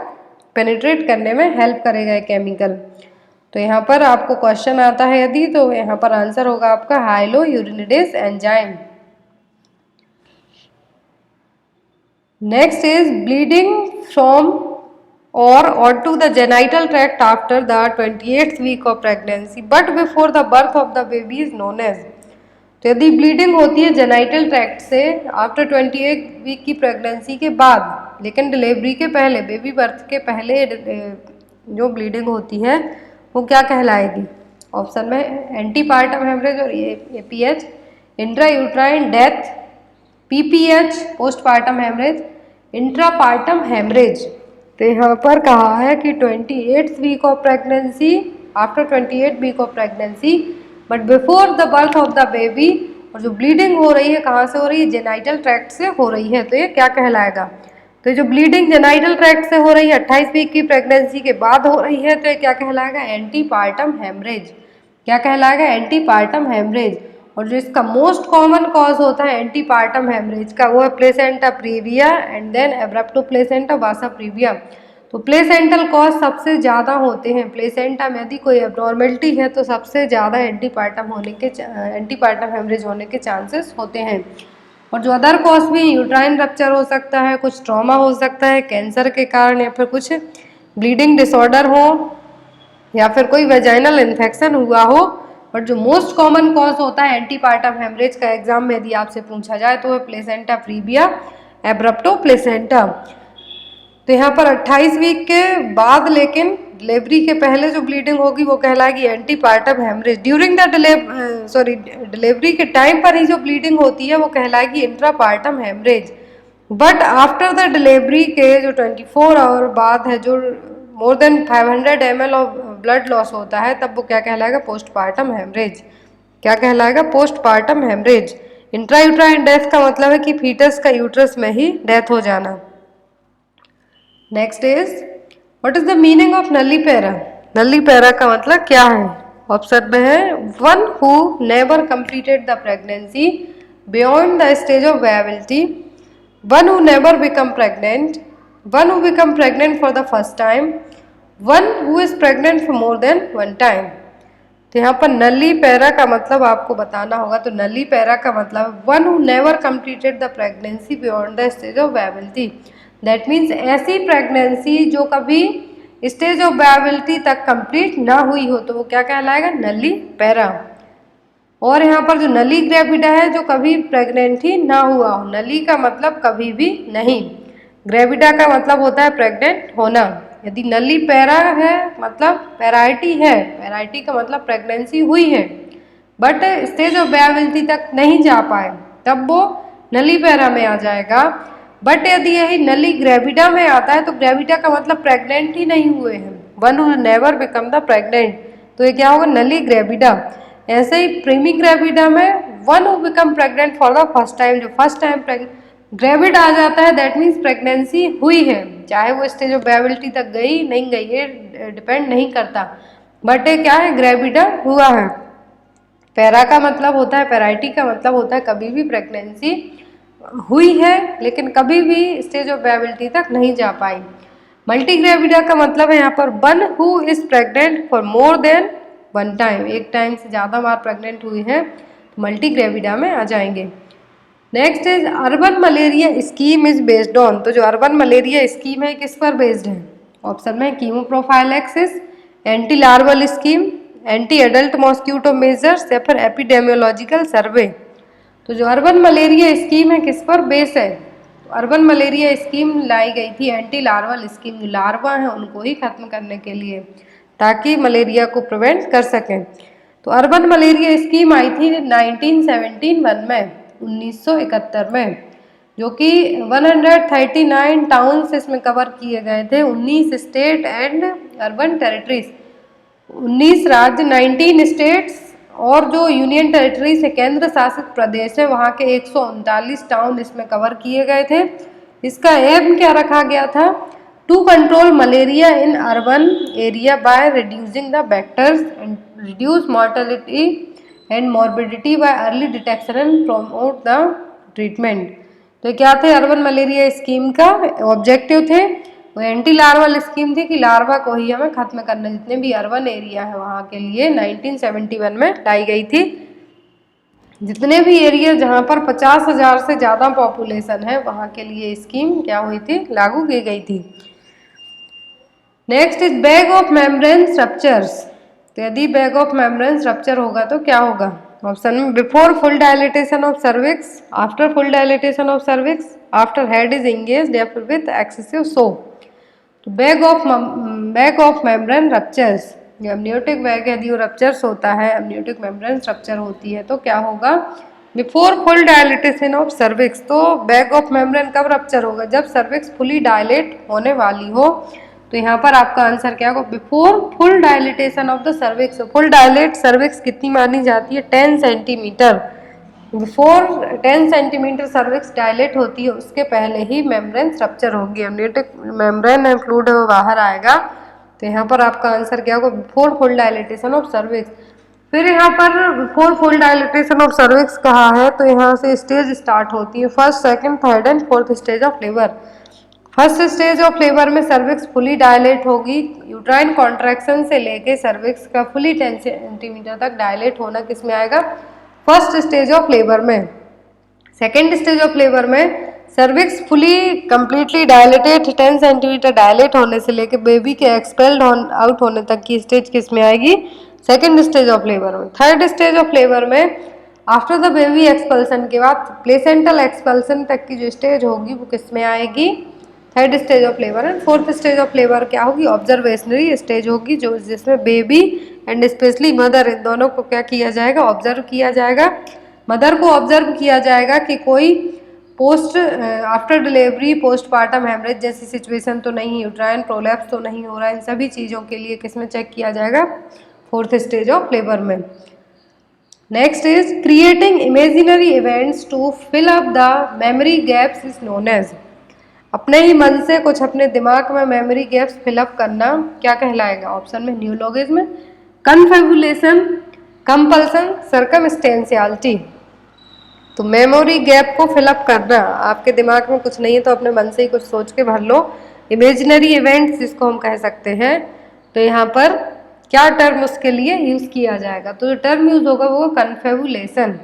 पेनिट्रेट करने में हेल्प करेगा ये केमिकल। तो यहाँ पर आपको क्वेश्चन आता है यदि, तो यहाँ पर आंसर होगा आपका हाइलोयूरिनिडेज enzyme. Next is bleeding from or onto the genital tract after the 28th week of pregnancy but before the birth of the baby is known as। तो यदि ब्लीडिंग होती है जेनाइटल ट्रैक्ट से आफ्टर 28 वीक की pregnancy के बाद, लेकिन delivery के पहले, बेबी बर्थ के पहले जो ब्लीडिंग होती है वो क्या कहलाएगी। ऑप्शन में एंटीपार्टम हेमरेज और APH, intrauterine death, PPH postpartum haemorrhage, intrapartum haemorrhage. तो यहाँ पर कहा है कि 28th week of pregnancy, after 28 week of pregnancy but before the birth of the baby, और जो ब्लीडिंग हो रही है कहाँ से हो रही है, जेनाइटल ट्रैक्ट से हो रही है, तो ये क्या कहलाएगा। तो जो ब्लीडिंग जेनाइटल ट्रैक्ट से हो रही है 28 वीक की प्रेगनेंसी के बाद हो रही है, तो ये क्या कहलाएगा, एंटीपार्टम हेमरेज। क्या कहलाएगा, एंटीपार्टम हेमरेज। और जो इसका मोस्ट कॉमन कॉज होता है एंटीपार्टम हेमरेज का, वो है placenta praevia and then abruptio placenta vasa praevia. तो प्लेसेंटल कॉज सबसे ज़्यादा होते हैं, प्लेसेंटा में यदि कोई एब्नॉर्मेलिटी है तो सबसे ज़्यादा एंटीपार्टम हेमरेज होने के चांसेस होते हैं। और जो अदर कॉज भी, यूट्राइन रप्चर हो सकता है, कुछ ट्रॉमा हो सकता है कैंसर के कारण, या फिर कुछ ब्लीडिंग डिसऑर्डर हो, या फिर कोई वेजाइनल इन्फेक्शन हुआ हो। बट जो मोस्ट कॉमन कॉज होता है एंटीपार्टम हेमरेज का, एग्जाम में यदि आपसे पूछा जाए तो है प्लेसेंटा प्रीविया एब्रप्टो प्लेसेंटा। तो यहाँ पर 28 वीक के बाद, लेकिन डिलीवरी के पहले जो ब्लीडिंग होगी वो कहलाएगी antepartum haemorrhage. During the delivery के टाइम पर ही जो ब्लीडिंग होती है वो कहलाएगी intrapartum haemorrhage. But after the delivery के जो 24 आवर बाद है, जो more than 500 ml of blood loss होता है, तब वो क्या कहलाएगा, पोस्टपार्टम हेमरेज। क्या कहलाएगा, पोस्टपार्टम हेमरेज। इंट्रायूट्राइन डेथ का मतलब है कि फीटस का यूट्रस में ही डेथ हो जाना। Next is what is the meaning of nullipara. Nullipara का मतलब क्या है? ऑप्शन में है one who never completed the pregnancy beyond the stage of viability, one who never become pregnant, one who become pregnant for the first time, one who is pregnant for more than one time. तो यहाँ पर नल्लीपैरा का मतलब आपको बताना होगा। तो नल्लीपैरा का मतलब one who never completed the pregnancy beyond the stage of viability. That means ऐसी प्रेगनेंसी जो कभी स्टेज ऑफ वायबिलिटी तक कंप्लीट ना हुई हो, तो वो क्या कहलाएगा? नल्लीपैरा। और यहाँ पर जो नली ग्रेविडा है, जो कभी प्रेग्नेंट ही ना हुआ हो। नली का मतलब कभी भी नहीं, ग्रेविडा का मतलब होता है प्रेग्नेंट होना। यदि नल्लीपैरा है मतलब पैराइटी है, पैराइटी का मतलब प्रेगनेंसी हुई है बट स्टेज ऑफ वायबिलिटी तक नहीं जा पाए, तब वो नल्लीपैरा में आ जाएगा। बट यदि यही नली ग्रेविडा में आता है तो ग्रेविडा का मतलब प्रेग्नेंट ही नहीं हुए हैं, one who never become the pregnant, तो ये क्या होगा? नली ग्रेविडा। ऐसे ही प्रीमी ग्रेविडा में one who become pregnant for the first time, जो फर्स्ट टाइम ग्रेविड आ जाता है दैट मीन्स प्रेगनेंसी हुई है, चाहे वो स्टेज ऑफ वायबिलिटी तक गई नहीं गई ये डिपेंड नहीं करता, बट ये क्या है? ग्रेविडा हुआ है। पैरा का मतलब होता है, पैराइटी का मतलब होता है कभी भी प्रेगनेंसी हुई है लेकिन कभी भी स्टेज ऑफ वायबिलिटी तक नहीं जा पाई। मल्टी ग्रेविडा का मतलब है यहाँ पर one who is pregnant for more than one time, एक टाइम से ज़्यादा बार प्रेग्नेंट हुई है तो मल्टी ग्रेविडा में आ जाएंगे। Next is urban malaria scheme is based on. तो जो अर्बन मलेरिया स्कीम है किस पर बेस्ड है? ऑप्शन में कीमोप्रोफाइलैक्सिस, anti larval scheme, anti adult mosquito measures या फिर एपिडेमियोलॉजिकल सर्वे। तो जो अर्बन मलेरिया स्कीम है किस पर बेस है? तो अर्बन मलेरिया स्कीम लाई गई थी एंटी लार्वल स्कीम, जो लार्वा है उनको ही खत्म करने के लिए, ताकि मलेरिया को प्रिवेंट कर सकें। तो अर्बन मलेरिया स्कीम आई थी 1971 में, 1971 में, जो कि 139 टाउन्स इसमें कवर किए गए थे, 19 स्टेट एंड अर्बन टेरिटरीज, 19 राज्य 19 स्टेट्स और जो यूनियन टेरिटरी से केंद्र शासित प्रदेश है वहाँ के 139 टाउन इसमें कवर किए गए थे। इसका एम क्या रखा गया था? To control malaria in urban area by reducing the vectors and reduce mortality and morbidity by early detection and promote the treatment. तो क्या थे अर्बन मलेरिया स्कीम का ऑब्जेक्टिव थे? वो एंटी लार्वल स्कीम थी कि लार्वा को ही हमें खत्म करना, जितने भी अर्बन एरिया है वहाँ के लिए 1971 में लाई गई थी। जितने भी एरिया जहाँ पर 50,000 से ज़्यादा पॉपुलेशन है वहाँ के लिए स्कीम क्या हुई थी? लागू की गई थी। Next is bag of membrane ruptures. तो यदि बैग ऑफ मेम्ब्रेन रप्चर होगा तो क्या होगा? ऑप्शन में before full dilatation of cervix, after full dilatation of cervix, after head is engaged या फिर विद एक्सेसिव सो। तो bag of membrane ruptures, amniotic bag यदि वो रप्चर्स होता है, एमनियोटिक मेम्ब्रेन रप्चर होती है तो क्या होगा? Before full dilatation of cervix. तो बैग ऑफ मेम्ब्रेन कब रप्चर होगा? जब सर्विक्स फुली डायलेट होने वाली हो। तो यहाँ पर आपका आंसर क्या होगा? Before full dilatation of the cervix. Full dilate cervix कितनी मानी जाती है? 10 centimetre. Before 10 centimetre cervix dilate होती है उसके पहले ही मेम्ब्रेन रप्चर होगी, एमनियोटिक मेम्ब्रेन एंड फ्लूइड बाहर आएगा। तो यहाँ पर आपका आंसर क्या होगा? Before full dilatation of cervix. फिर यहाँ पर before full dilatation of cervix कहा है तो यहाँ से स्टेज स्टार्ट होती है, first, second, third and fourth stage of labour. First stage of labour में सर्विक्स फुली डायलेट होगी। यूट्राइन कॉन्ट्रैक्शन से लेके सर्विक्स का फुली 10 सेंटीमीटर तक डायलेट होना किस में आएगा? फर्स्ट स्टेज ऑफ लेबर में। सेकेंड स्टेज ऑफ लेबर में cervix fully completely dilated 10 centimetre dilate होने से लेके बेबी के एक्सपेल्ड आउट होने तक की स्टेज किस में आएगी? सेकेंड स्टेज ऑफ लेबर में। थर्ड स्टेज ऑफ लेबर में आफ्टर द बेबी एक्सपल्सन के बाद प्लेसेंटल एक्सपल्सन तक की जो स्टेज होगी वो किस में आएगी? Third stage of labour. And fourth stage of labour क्या होगी? ऑब्जर्वेशनरी स्टेज होगी, जो जिसमें baby and specially mother in दोनों को क्या किया जाएगा? ऑब्जर्व किया जाएगा। मदर को ऑब्जर्व किया जाएगा कि कोई post after delivery postmortem haemorrhage जैसी सिचुएशन तो नहीं, यूट्राइन प्रोलैप्स तो नहीं हो रहा है, इन सभी चीज़ों के लिए किसमें चेक किया जाएगा? फोर्थ स्टेज ऑफ लेबर में। Next is creating imaginary events to fill up the memory gaps is known as. अपने ही मन से कुछ अपने दिमाग में मेमोरी गैप्स फिलअप करना क्या कहलाएगा? ऑप्शन में न्यूलोगिज्म, कन्फेबुलेशन, कंपल्सन, सर्कमस्टेंशियलिटी। तो मेमोरी गैप को फिलअप करना, आपके दिमाग में कुछ नहीं है तो अपने मन से ही कुछ सोच के भर लो। इमेजिनरी इवेंट्स जिसको हम कह सकते हैं, तो यहाँ पर क्या टर्म उसके लिए यूज किया जाएगा? तो जो टर्म यूज होगा वो कन्फेबुलेशन।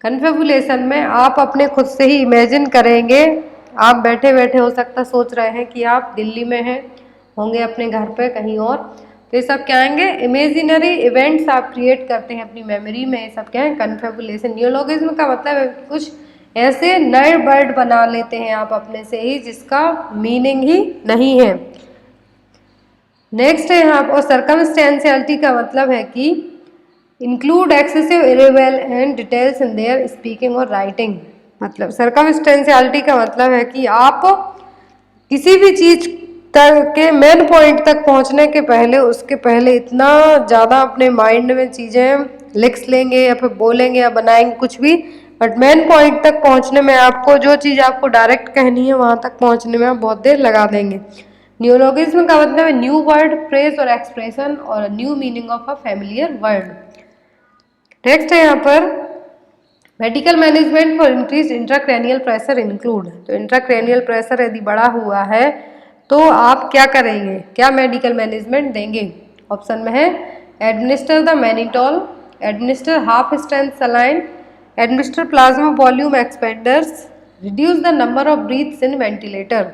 कन्फेबुलेशन में आप अपने खुद से ही इमेजिन करेंगे, आप बैठे बैठे हो सकता सोच रहे हैं कि आप दिल्ली में हैं, होंगे अपने घर पे कहीं और, तो ये सब क्या आएंगे? इमेजिनरी इवेंट्स आप क्रिएट करते हैं अपनी मेमोरी में, ये सब क्या है? कन्फेबुलेशन। न्यूलोगिज्म का मतलब है कुछ ऐसे नए वर्ड बना लेते हैं आप अपने से ही जिसका मीनिंग ही नहीं है। नेक्स्ट है यहाँ पर सर्कमस्टेंशियलिटी का मतलब है कि include excessive irrelevant details in their speaking और राइटिंग। मतलब सर्कमस्टेंशियलिटी का मतलब है कि आप किसी भी चीज तक के मेन पॉइंट तक पहुंचने के पहले, उसके पहले इतना ज़्यादा अपने माइंड में चीज़ें लिख लेंगे या फिर बोलेंगे या बनाएंगे कुछ भी, बट मेन पॉइंट तक पहुंचने में आपको जो चीज़ आपको डायरेक्ट कहनी है वहां तक पहुंचने में आप बहुत देर लगा देंगे। न्यूलोगिज्म का मतलब है न्यू वर्ड, फ्रेज और एक्सप्रेशन और new meaning of a familiar word. Next है यहाँ पर medical management for increase intracranial pressure include. तो इंट्राक्रैनियल प्रेशर यदि बढ़ा हुआ है तो आप क्या करेंगे, क्या मेडिकल मैनेजमेंट देंगे? ऑप्शन में है administer the mannitol, administer half strength saline, administer plasma volume expanders, reduce the number of breaths in ventilator.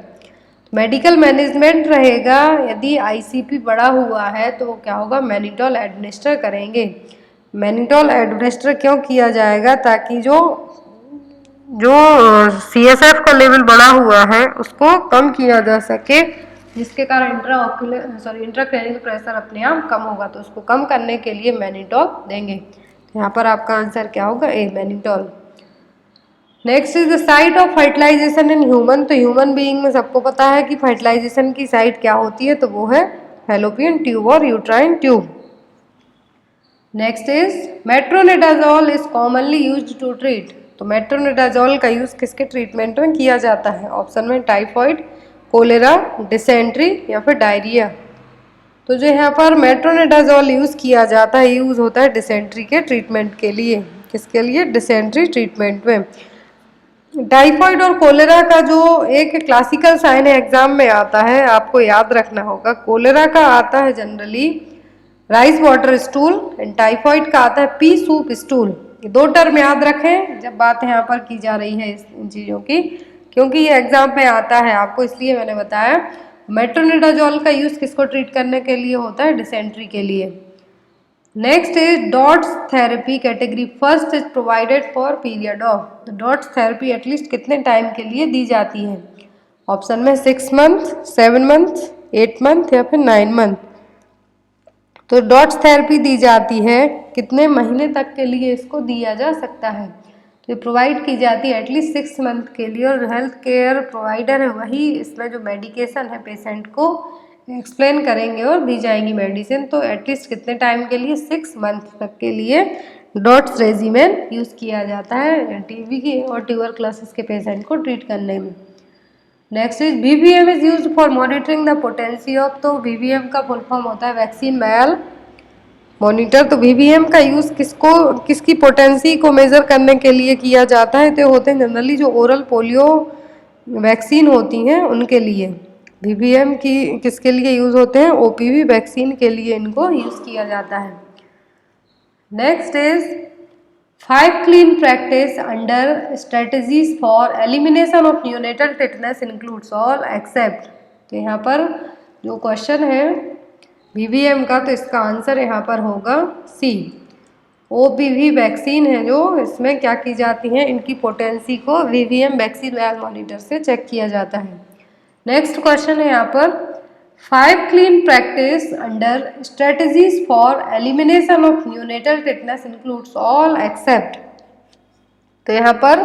Medical management रहेगा, यदि आईसीपी बढ़ा हुआ है तो क्या होगा? मैनिटोल एडमिनिस्टर करेंगे। मैनिटोल एडमिनिस्टर क्यों किया जाएगा? ताकि जो सीएसएफ का लेवल बढ़ा हुआ है उसको कम किया जा सके, जिसके कारण इंट्राक्रैनियल प्रेशर अपने आप कम होगा, तो उसको कम करने के लिए मैनिटोल देंगे। यहाँ पर आपका आंसर क्या होगा? A, mannitol. Next is the site of fertilisation in human. तो ह्यूमन बीइंग में सबको पता है कि फर्टिलाइजेशन की साइट क्या होती है, तो वो है फैलोपियन ट्यूब और uterine tube. Next is metronidazole is commonly used to treat. तो मेट्रोनिडाजोल का यूज किसके ट्रीटमेंट में किया जाता है? ऑप्शन में टाइफॉइड, कोलेरा, डिसेंट्री या फिर डायरिया। तो जो यहाँ पर मेट्रोनिडाजोल यूज किया जाता है, यूज होता है डिसेंट्री के ट्रीटमेंट के लिए। किसके लिए? डिसेंट्री ट्रीटमेंट में। टाइफॉइड और कोलेरा का जो एक क्लासिकल साइन है, एग्जाम में आता है, आपको याद रखना होगा। कोलेरा का आता है generally rice water stool and typhoid का आता है पी सूप स्टूल। ये दो टर्म याद रखें जब बात यहाँ पर की जा रही है इन चीज़ों की, क्योंकि ये एग्जाम में आता है आपको, इसलिए मैंने बताया। मेट्रोनिडाजोल का यूज किसको ट्रीट करने के लिए होता है? डिसेंट्री के लिए। Next is dots therapy category first is provided for period of. Dots therapy at least कितने टाइम के लिए दी जाती है? ऑप्शन में 6 मंथ, 7 मंथ, 8 मंथ या फिर 9 मंथ। तो डॉट्स थेरेपी दी जाती है कितने महीने तक के लिए इसको दिया जा सकता है? तो ये प्रोवाइड की जाती है एटलीस्ट 6 मंथ के लिए, और हेल्थ केयर प्रोवाइडर है वही इसमें जो मेडिकेशन है पेशेंट को एक्सप्लेन करेंगे और दी जाएंगी मेडिसिन। तो एटलीस्ट कितने टाइम के लिए? 6 मंथ तक के लिए डॉट्स रेजिमेन यूज़ किया जाता है टीबी की और ट्यूबरक्लोसिस के पेशेंट को ट्रीट करने में। Next is VVM is used for monitoring the potency of. तो वीवीएम का फुल फॉर्म होता है वैक्सीन वायल मॉनिटर। तो वीवीएम का यूज किसकी पोटेंसी को मेजर करने के लिए किया जाता है? तो होते हैं जनरली जो ओरल पोलियो वैक्सीन होती हैं उनके लिए। वीवीएम की किसके लिए यूज होते हैं? ओपीवी वैक्सीन के लिए इनको यूज किया जाता है। Next is 5 clean practice under strategies for elimination of neonatal tetanus includes all except. तो यहाँ पर जो क्वेश्चन है वीवीएम का, तो इसका आंसर यहाँ पर होगा सी। ओपीवी वैक्सीन है जो, इसमें क्या की जाती है? इनकी पोटेंसी को वीवीएम वैक्सीन वायल मॉनिटर से चेक किया जाता है। नेक्स्ट क्वेश्चन है यहाँ पर 5 clean practice under strategies for elimination of neonatal tetanus includes all except. तो यहाँ पर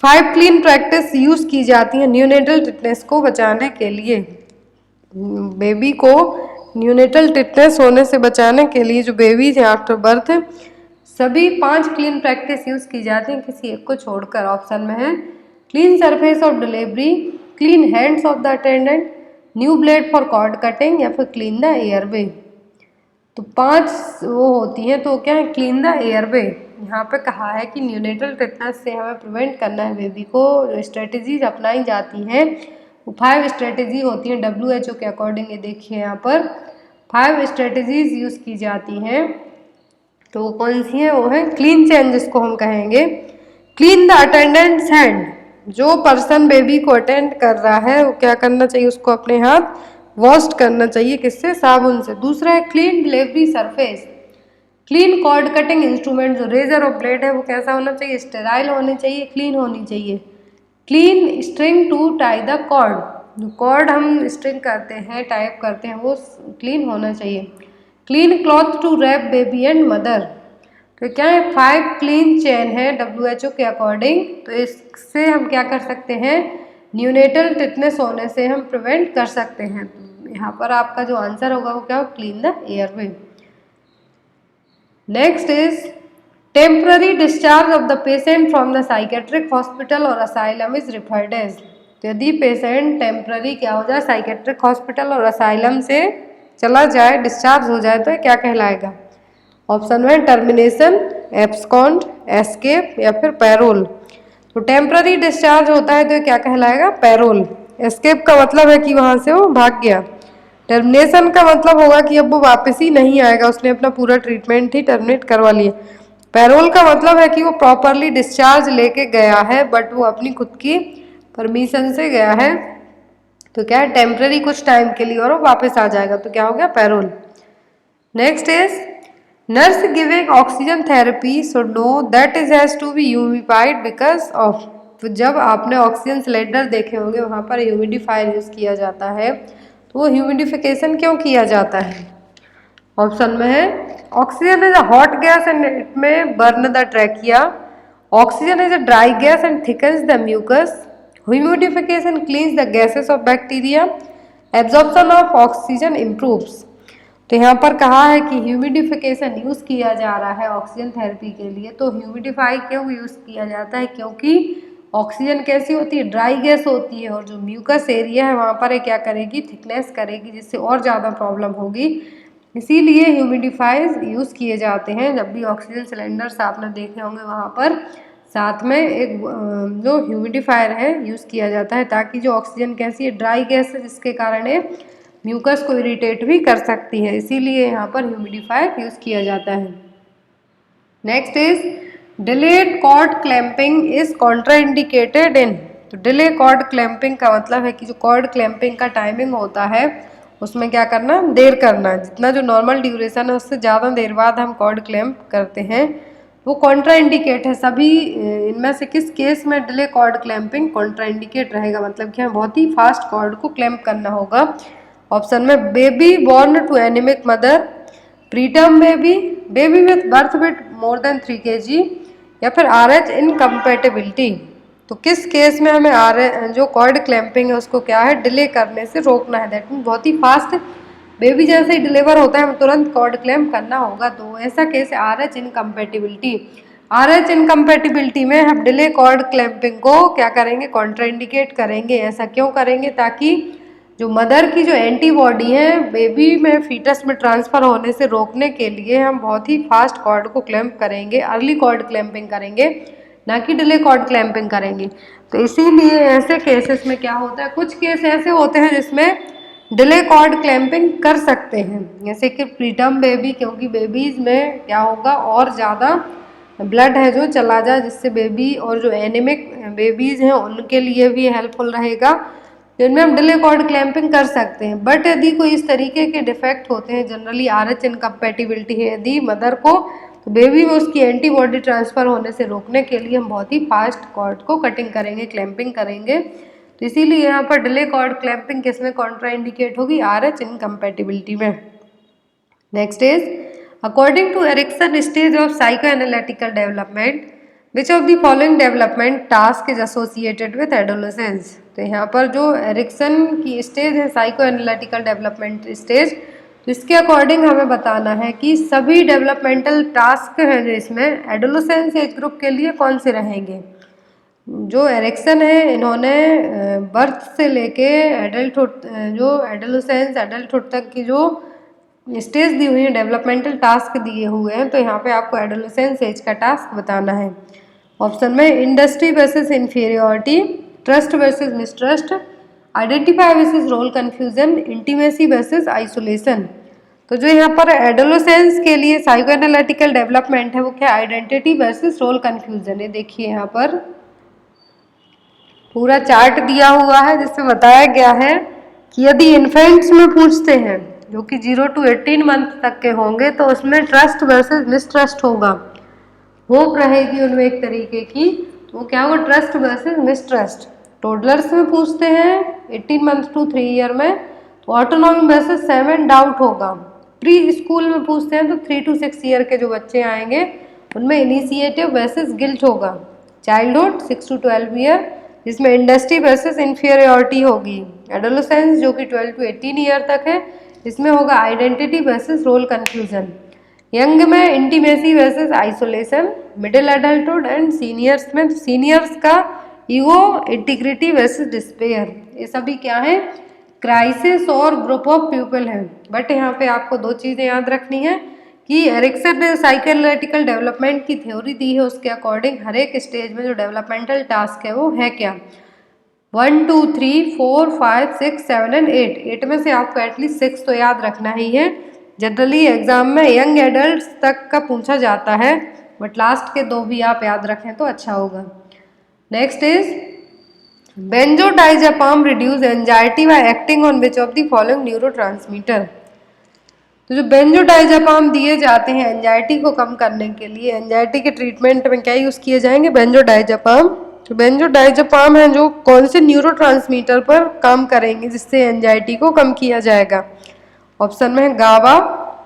5 क्लीन प्रैक्टिस यूज की जाती है न्यूनेटल टिटनेस को बचाने के लिए। बेबी को न्यूनेटल टिटनेस होने से बचाने के लिए जो बेबीज हैं आफ्टर बर्थ, सभी 5 क्लीन प्रैक्टिस यूज की जाती हैं, किसी एक को छोड़कर। ऑप्शन में है clean surface of delivery, clean hands of the attendant, new blade for cord cutting, या फिर क्लीन द एयरवे। तो 5 वो होती हैं, तो क्या है, क्लीन द एयरवे। यहाँ पे कहा है कि न्यूनेटल टिटनेस से हमें प्रिवेंट करना है बेबी को। जो स्ट्रेटेजीज अपनाई जाती हैं वो 5 स्ट्रेटेजी होती हैं WHO के अकॉर्डिंग। ये देखिए यहाँ पर 5 स्ट्रेटेजीज यूज़ की जाती हैं। तो वो कौन सी है, वो है क्लीन चेंज, जिसको हम कहेंगे क्लीन द अटेंडेंट्स हैंड। जो पर्सन बेबी को अटेंड कर रहा है वो क्या करना चाहिए, उसको अपने हाथ वॉश करना चाहिए, किससे, साबुन से। दूसरा है clean delivery surface, clean cord cutting instrument, जो रेजर और ब्लेड है वो कैसा होना चाहिए, स्टेराइल होने चाहिए, क्लीन होनी चाहिए। Clean string to tie the cord, जो कॉर्ड हम स्ट्रिंग करते हैं, टाइप करते हैं, वो क्लीन होना चाहिए। Clean cloth to wrap baby and mother. तो क्या है, 5 क्लीन चेन है WHO के अकॉर्डिंग। तो इससे हम क्या कर सकते हैं, न्यूनेटल टिटनेस होने से हम प्रिवेंट कर सकते हैं। तो यहाँ पर आपका जो आंसर होगा वो क्या हो, clean the airway. Next is temporary discharge of the patient from the psychiatric hospital और असाइलम इज रिफर्ड एज। तो यदि पेशेंट टेम्पररी क्या हो जाए, साइकेट्रिक हॉस्पिटल और असाइलम से चला जाए, डिस्चार्ज हो जाए, तो क्या कहलाएगा। ऑप्शन में टर्मिनेशन, एब्सकॉन्ड, एस्केप, या फिर पैरोल। तो टेम्पररी डिस्चार्ज होता है तो क्या कहलाएगा, पैरोल। एस्केप का मतलब है कि वहां से वो भाग गया। टर्मिनेशन का मतलब होगा कि अब वो वापस ही नहीं आएगा, उसने अपना पूरा ट्रीटमेंट ही टर्मिनेट करवा लिया। पैरोल का मतलब है कि वो प्रॉपरली डिस्चार्ज लेके गया है, बट वो अपनी खुद की परमिशन से गया है। तो क्या है, टेम्पररी कुछ टाइम के लिए, और वो वापस आ जाएगा, तो क्या हो गया, parole. Next is nurse giving oxygen therapy should know that is has to be humidified because of. तो जब आपने ऑक्सीजन सिलेंडर देखे होंगे वहाँ पर ह्यूमिडिफायर यूज किया जाता है, तो वो ह्यूमिडिफिकेशन क्यों किया जाता है। ऑप्शन में है oxygen is a hot gas and it may burn the trachea, oxygen is a dry gas and thickens the mucus, humidification cleanses the gases of bacteria, absorption of oxygen improves. तो यहाँ पर कहा है कि humidification use किया जा रहा है ऑक्सीजन थेरेपी के लिए। तो ह्यूमिडिफाई क्यों यूज़ किया जाता है, क्योंकि ऑक्सीजन कैसी होती है, ड्राई गैस होती है, और जो म्यूकस एरिया है वहाँ पर क्या करेगी, थिकनेस करेगी, जिससे और ज़्यादा प्रॉब्लम होगी। इसीलिए ह्यूमिडिफायर्स यूज़ किए जाते हैं। जब भी ऑक्सीजन सिलेंडर्स आपने देखे होंगे वहाँ पर साथ में एक जो ह्यूमिडिफायर है यूज़ किया जाता है, ताकि जो ऑक्सीजन कैसी है, ड्राई गैस है, जिसके कारण म्यूकस को इरिटेट भी कर सकती है, इसीलिए यहाँ पर ह्यूमिडिफायर यूज़ किया जाता है। Next is delayed cord clamping is contraindicated in. तो डिले कॉर्ड क्लैंपिंग का मतलब है कि जो कॉर्ड क्लैंपिंग का टाइमिंग होता है उसमें क्या करना, देर करना। जितना जो नॉर्मल ड्यूरेशन है उससे ज़्यादा देर बाद हम कॉर्ड क्लैंप करते हैं, वो कॉन्ट्राइंडिकेट है। सभी इनमें से किस केस में डिले कॉर्ड क्लैंपिंग कॉन्ट्राइंडिकेट रहेगा, मतलब कि हमें बहुत ही फास्ट कॉर्ड को क्लैंप करना होगा। ऑप्शन में baby born to anaemic mother, preterm baby, baby with birth weight more than 3 kg, या फिर RH इनकम्पेटिबिलिटी। तो किस केस में हमें जो कॉर्ड क्लैंपिंग है उसको क्या है, डिले करने से रोकना है। दैट मीन बहुत ही फास्ट बेबी जैसे ही डिलीवर होता है हमें तुरंत कॉर्ड क्लैंप करना होगा। तो ऐसा केस है RH इनकम्पेटिबिलिटी। RH इनकम्पेटिबिलिटी में हम डिले कॉर्ड क्लैंपिंग को क्या करेंगे, कॉन्ट्राइंडिकेट करेंगे। ऐसा क्यों करेंगे, ताकि जो मदर की जो एंटीबॉडी है बेबी में फीटस में ट्रांसफ़र होने से रोकने के लिए हम बहुत ही फास्ट कॉर्ड को क्लैंप करेंगे, अर्ली कॉर्ड क्लैंपिंग करेंगे, ना कि डिले कॉर्ड क्लैंपिंग करेंगे। तो इसीलिए ऐसे केसेस में क्या होता है, कुछ केस ऐसे होते हैं जिसमें डिले कॉर्ड क्लैंपिंग कर सकते हैं, जैसे कि प्रीटर्म बेबी, क्योंकि बेबीज़ में क्या होगा, और ज़्यादा ब्लड है जो चला जाए, जिससे बेबी और जो एनीमिक बेबीज़ हैं उनके लिए भी हेल्पफुल रहेगा। जिनमें हम डिले कॉर्ड क्लैंपिंग कर सकते हैं। बट यदि कोई इस तरीके के डिफेक्ट होते हैं, जनरली RH इनकम्पेटिबिलिटी है यदि मदर को, तो बेबी में उसकी एंटीबॉडी ट्रांसफ़र होने से रोकने के लिए हम बहुत ही फास्ट कॉर्ड को कटिंग करेंगे, क्लैंपिंग करेंगे। तो इसीलिए यहाँ पर डिले कॉर्ड क्लैंपिंग किसमें कॉन्ट्राइंडिकेट होगी, RH इनकम्पेटिबिलिटी में। Next is according to Erikson stage of psycho analytical development which of the following development task is associated with adolescence. तो यहाँ पर जो एरिक्सन की स्टेज है साइको एनालिटिकल डेवलपमेंट स्टेज, तो इसके अकॉर्डिंग हमें बताना है कि सभी डेवलपमेंटल टास्क हैं जो इसमें एडोलेसेंस एज ग्रुप के लिए कौन से रहेंगे। जो एरिक्सन है इन्होंने बर्थ से लेके एडल्टहुड, जो एडोलेसेंस एडल्टहुड तक की जो स्टेज दी हुई है, डेवलपमेंटल टास्क दिए हुए हैं, तो यहाँ पे आपको एडोलेसेंस एज का टास्क बताना है। ऑप्शन में industry versus inferiority, trust versus mistrust, identify versus role confusion, intimacy versus isolation. तो जो यहाँ पर एडोलेसेंस के लिए साइको एनालिटिकल डेवलपमेंट है वो क्या, आइडेंटिटी वर्सेस रोल कंफ्यूजन है। देखिए यहाँ पर पूरा चार्ट दिया हुआ है जिसमें बताया गया है कि यदि इन्फेंट्स में पूछते हैं जो कि 0 to 18 मंथ तक के होंगे तो उसमें ट्रस्ट वर्सेस मिसट्रस्ट होगा, होप रहेगी उनमें एक तरीके की, तो क्या होगा, ट्रस्ट वर्सेस मिसट्रस्ट। टोडलर्स में पूछते हैं 18 मंथ टू 3 ईयर में तो ऑटोनॉमी वर्सेस सेवन डाउट होगा। प्री स्कूल में पूछते हैं तो 3 to 6 ईयर के जो बच्चे आएंगे उनमें इनिशिएटिव वर्सेस गिल्ट होगा। चाइल्डहुड 6 to 12 ईयर जिसमें इंडस्ट्री वर्सेस इंफीरियोरिटी होगी। एडोलेसेंस जो कि 12 to 18 ईयर तक है इसमें होगा identity versus role confusion. Young में intimacy versus isolation, middle adulthood and seniors में सीनियर्स का ईगो इंटीग्रिटी वर्सेस डिस्पेयर। ये सभी क्या है, क्राइसिस और ग्रुप ऑफ पीपल है। बट यहाँ पे आपको दो चीज़ें याद रखनी है कि एरिक्सन ने साइको एनालिटिकल डेवलपमेंट की थ्योरी दी है, उसके अकॉर्डिंग हर एक स्टेज में जो डेवलपमेंटल टास्क है वो है क्या, 1 2 3 4 5 6 7 एंड 8 में से आपको एटलीस्ट 6 तो याद रखना ही है। जनरली एग्जाम में यंग एडल्ट तक का पूछा जाता है बट लास्ट के दो भी आप याद रखें तो अच्छा होगा। Next is benzodiazepam reduce anxiety by acting on which of the following neurotransmitter. तो जो बेंजोडाइज़ेपाम दिए जाते हैं एंजाइटी को कम करने के लिए, एंजाइटी के ट्रीटमेंट में क्या यूज़ किए जाएंगे, बेंजोडाइज़ेपाम। तो बेंजोडाइज़ेपाम है जो कौन से न्यूरोट्रांसमीटर पर काम करेंगे जिससे एंजाइटी को कम किया जाएगा। ऑप्शन में है गाबा,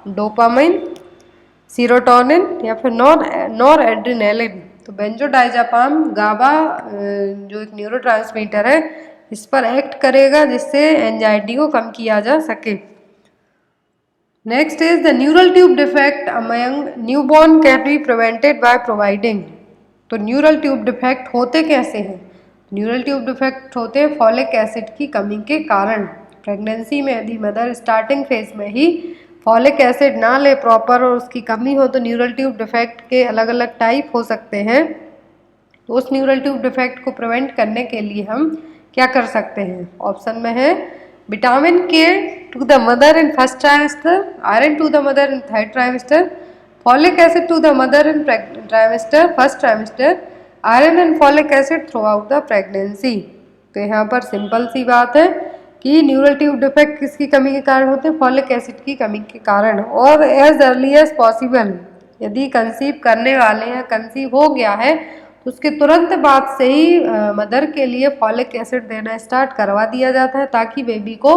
डोपामाइन, सीरोटोनिन या फिर नॉर एड्रिनेलिन। तो बेंजोडाइज़ेपाम गाबा जो एक न्यूरोट्रांसमीटर है इस पर एक्ट करेगा जिससे एंजाइटी को कम किया जा सके। Next is the neural tube defect among newborn can be prevented by providing. तो न्यूरल ट्यूब डिफेक्ट होते कैसे हैं, न्यूरल ट्यूब डिफेक्ट होते हैं फॉलिक एसिड की कमी के कारण। प्रेगनेंसी में यदि मदर स्टार्टिंग फेज में ही फॉलिक एसिड ना ले प्रॉपर और उसकी कमी हो तो न्यूरल ट्यूब डिफेक्ट के अलग अलग टाइप हो सकते हैं। तो उस न्यूरल ट्यूब डिफेक्ट को प्रिवेंट करने के लिए हम क्या कर सकते हैं। ऑप्शन में है vitamin K to the mother in first trimester, iron to the mother in third trimester, folic acid to the mother in first trimester, iron and folic acid throughout the pregnancy. तो यहाँ पर simple सी बात है कि neural tube defect किसकी कमी के कारण होते हैं, फॉलिक एसिड की कमी के कारण। और एज अर्ली एज पॉसिबल यदि कंसीव करने वाले हैं, कंसीव हो गया है तो उसके तुरंत बाद से ही मदर के लिए फॉलिक एसिड देना स्टार्ट करवा दिया जाता है ताकि बेबी को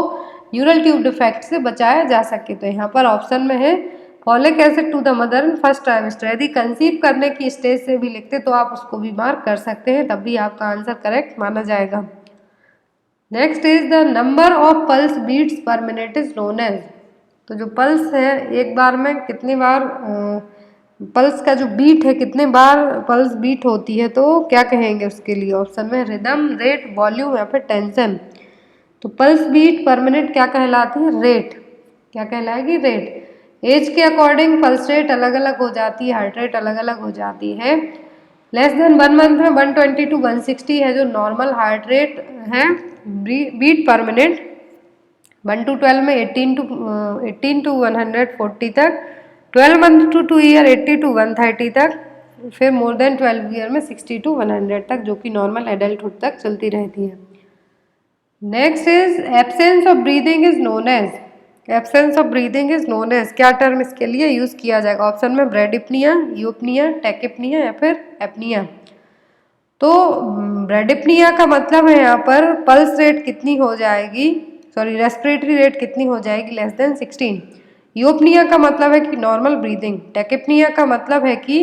न्यूरल ट्यूब डिफेक्ट से बचाया जा सके। तो यहाँ पर ऑप्शन में है folic acid to the mother in first trimester. यदि कंसीव करने की स्टेज से भी लिखते तो आप उसको भी मार्क कर सकते हैं, तब भी आपका आंसर करेक्ट माना जाएगा। Next is the number of pulse beats per minute is known as. तो जो पल्स है एक बार में कितनी बार पल्स का जो बीट है कितने बार पल्स बीट होती है तो क्या कहेंगे उसके लिए। ऑप्शन में रिदम, रेट, वॉल्यूम या फिर टेंशन। तो पल्स बीट पर मिनट क्या कहलाती है, रेट। क्या कहलाएगी, रेट। एज के अकॉर्डिंग पल्स रेट अलग अलग हो जाती है, हार्ट रेट अलग अलग हो जाती है। लेस देन 1 मंथ में 120 to 160 है जो नॉर्मल हार्ट रेट है बीट पर मिनट। 1 to 12 में 18 to 140 तक, 12 मंथ टू 2 ईयर 80 to 130 तक, फिर मोर देन 12 ईयर में 60 to 100 तक जो कि नॉर्मल एडल्टहुड तक चलती रहती है। Next is absence of breathing is known as. Absence of breathing is known as, क्या टर्म इसके लिए यूज किया जाएगा। ऑप्शन में ब्रेडिप्निया, यूपनिया, टेकिप्निया या फिर एपनिया। तो ब्रेडिप्निया का मतलब है यहाँ पर पल्स रेट कितनी हो जाएगी, सॉरी रेस्पिरेटरी रेट कितनी हो जाएगी, लेस देन 16। यूपनिया का मतलब है कि नॉर्मल ब्रीदिंग। टेकिप्निया का मतलब है कि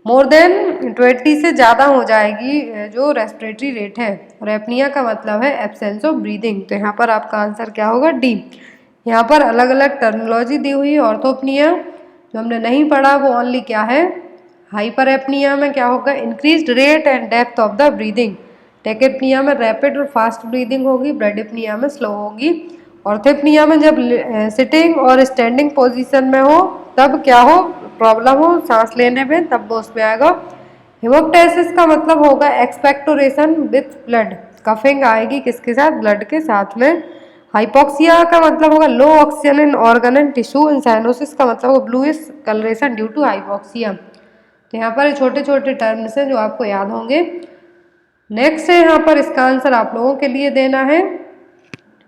मोर देन 20 से ज़्यादा हो जाएगी जो रेस्पिरेटरी रेट है। और एपनिया का मतलब है एब्सेंस ऑफ ब्रीदिंग। तो यहाँ पर आपका आंसर क्या होगा, डी। यहाँ पर अलग अलग टर्मिनोलॉजी दी हुई है। ऑर्थोपनिया जो हमने नहीं पढ़ा वो ओनली क्या है, हाइपर एपनिया में क्या होगा, increased rate and depth of the breathing. Tachypnoea में रैपिड और फास्ट ब्रीदिंग होगी, ब्रेडिपनिया में स्लो होगी। ऑर्थोपनिया में जब सिटिंग और स्टैंडिंग पोजीशन में हो तब क्या हो, प्रॉब्लम हो सांस लेने में, तब वो उसमें आएगा। हिमोप्टाइसिस का मतलब होगा एक्सपेक्टोरेशन विथ ब्लड, कफिंग आएगी किसके साथ, ब्लड के साथ में। हाइपोक्सिया का मतलब होगा low oxygen in organ and tissue. In cyanosis का मतलब होगा bluish colouration due to hypoxia. तो यहाँ पर छोटे छोटे टर्म्स हैं जो आपको याद होंगे। नेक्स्ट है यहाँ पर इसका आंसर आप लोगों के लिए देना है,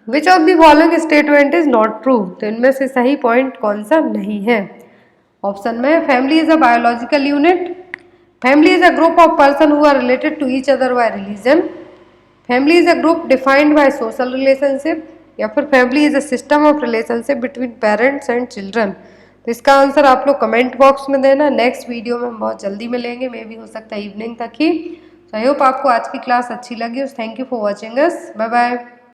विच of the following statement is not true. तो इनमें से सही पॉइंट कौन सा नहीं है। ऑप्शन में family is a biological unit, family is a group of person who are related to each other by religion, family is a group defined by social relationship, या फिर family is a system of relationship between parents and children. तो इसका answer आप लोग comment box में देना। Next video में हम बहुत जल्दी मिलेंगे, मे भी हो सकता है इवनिंग तक ही। आई होप आपको आज की क्लास अच्छी लगी। Thank you for watching us, bye bye.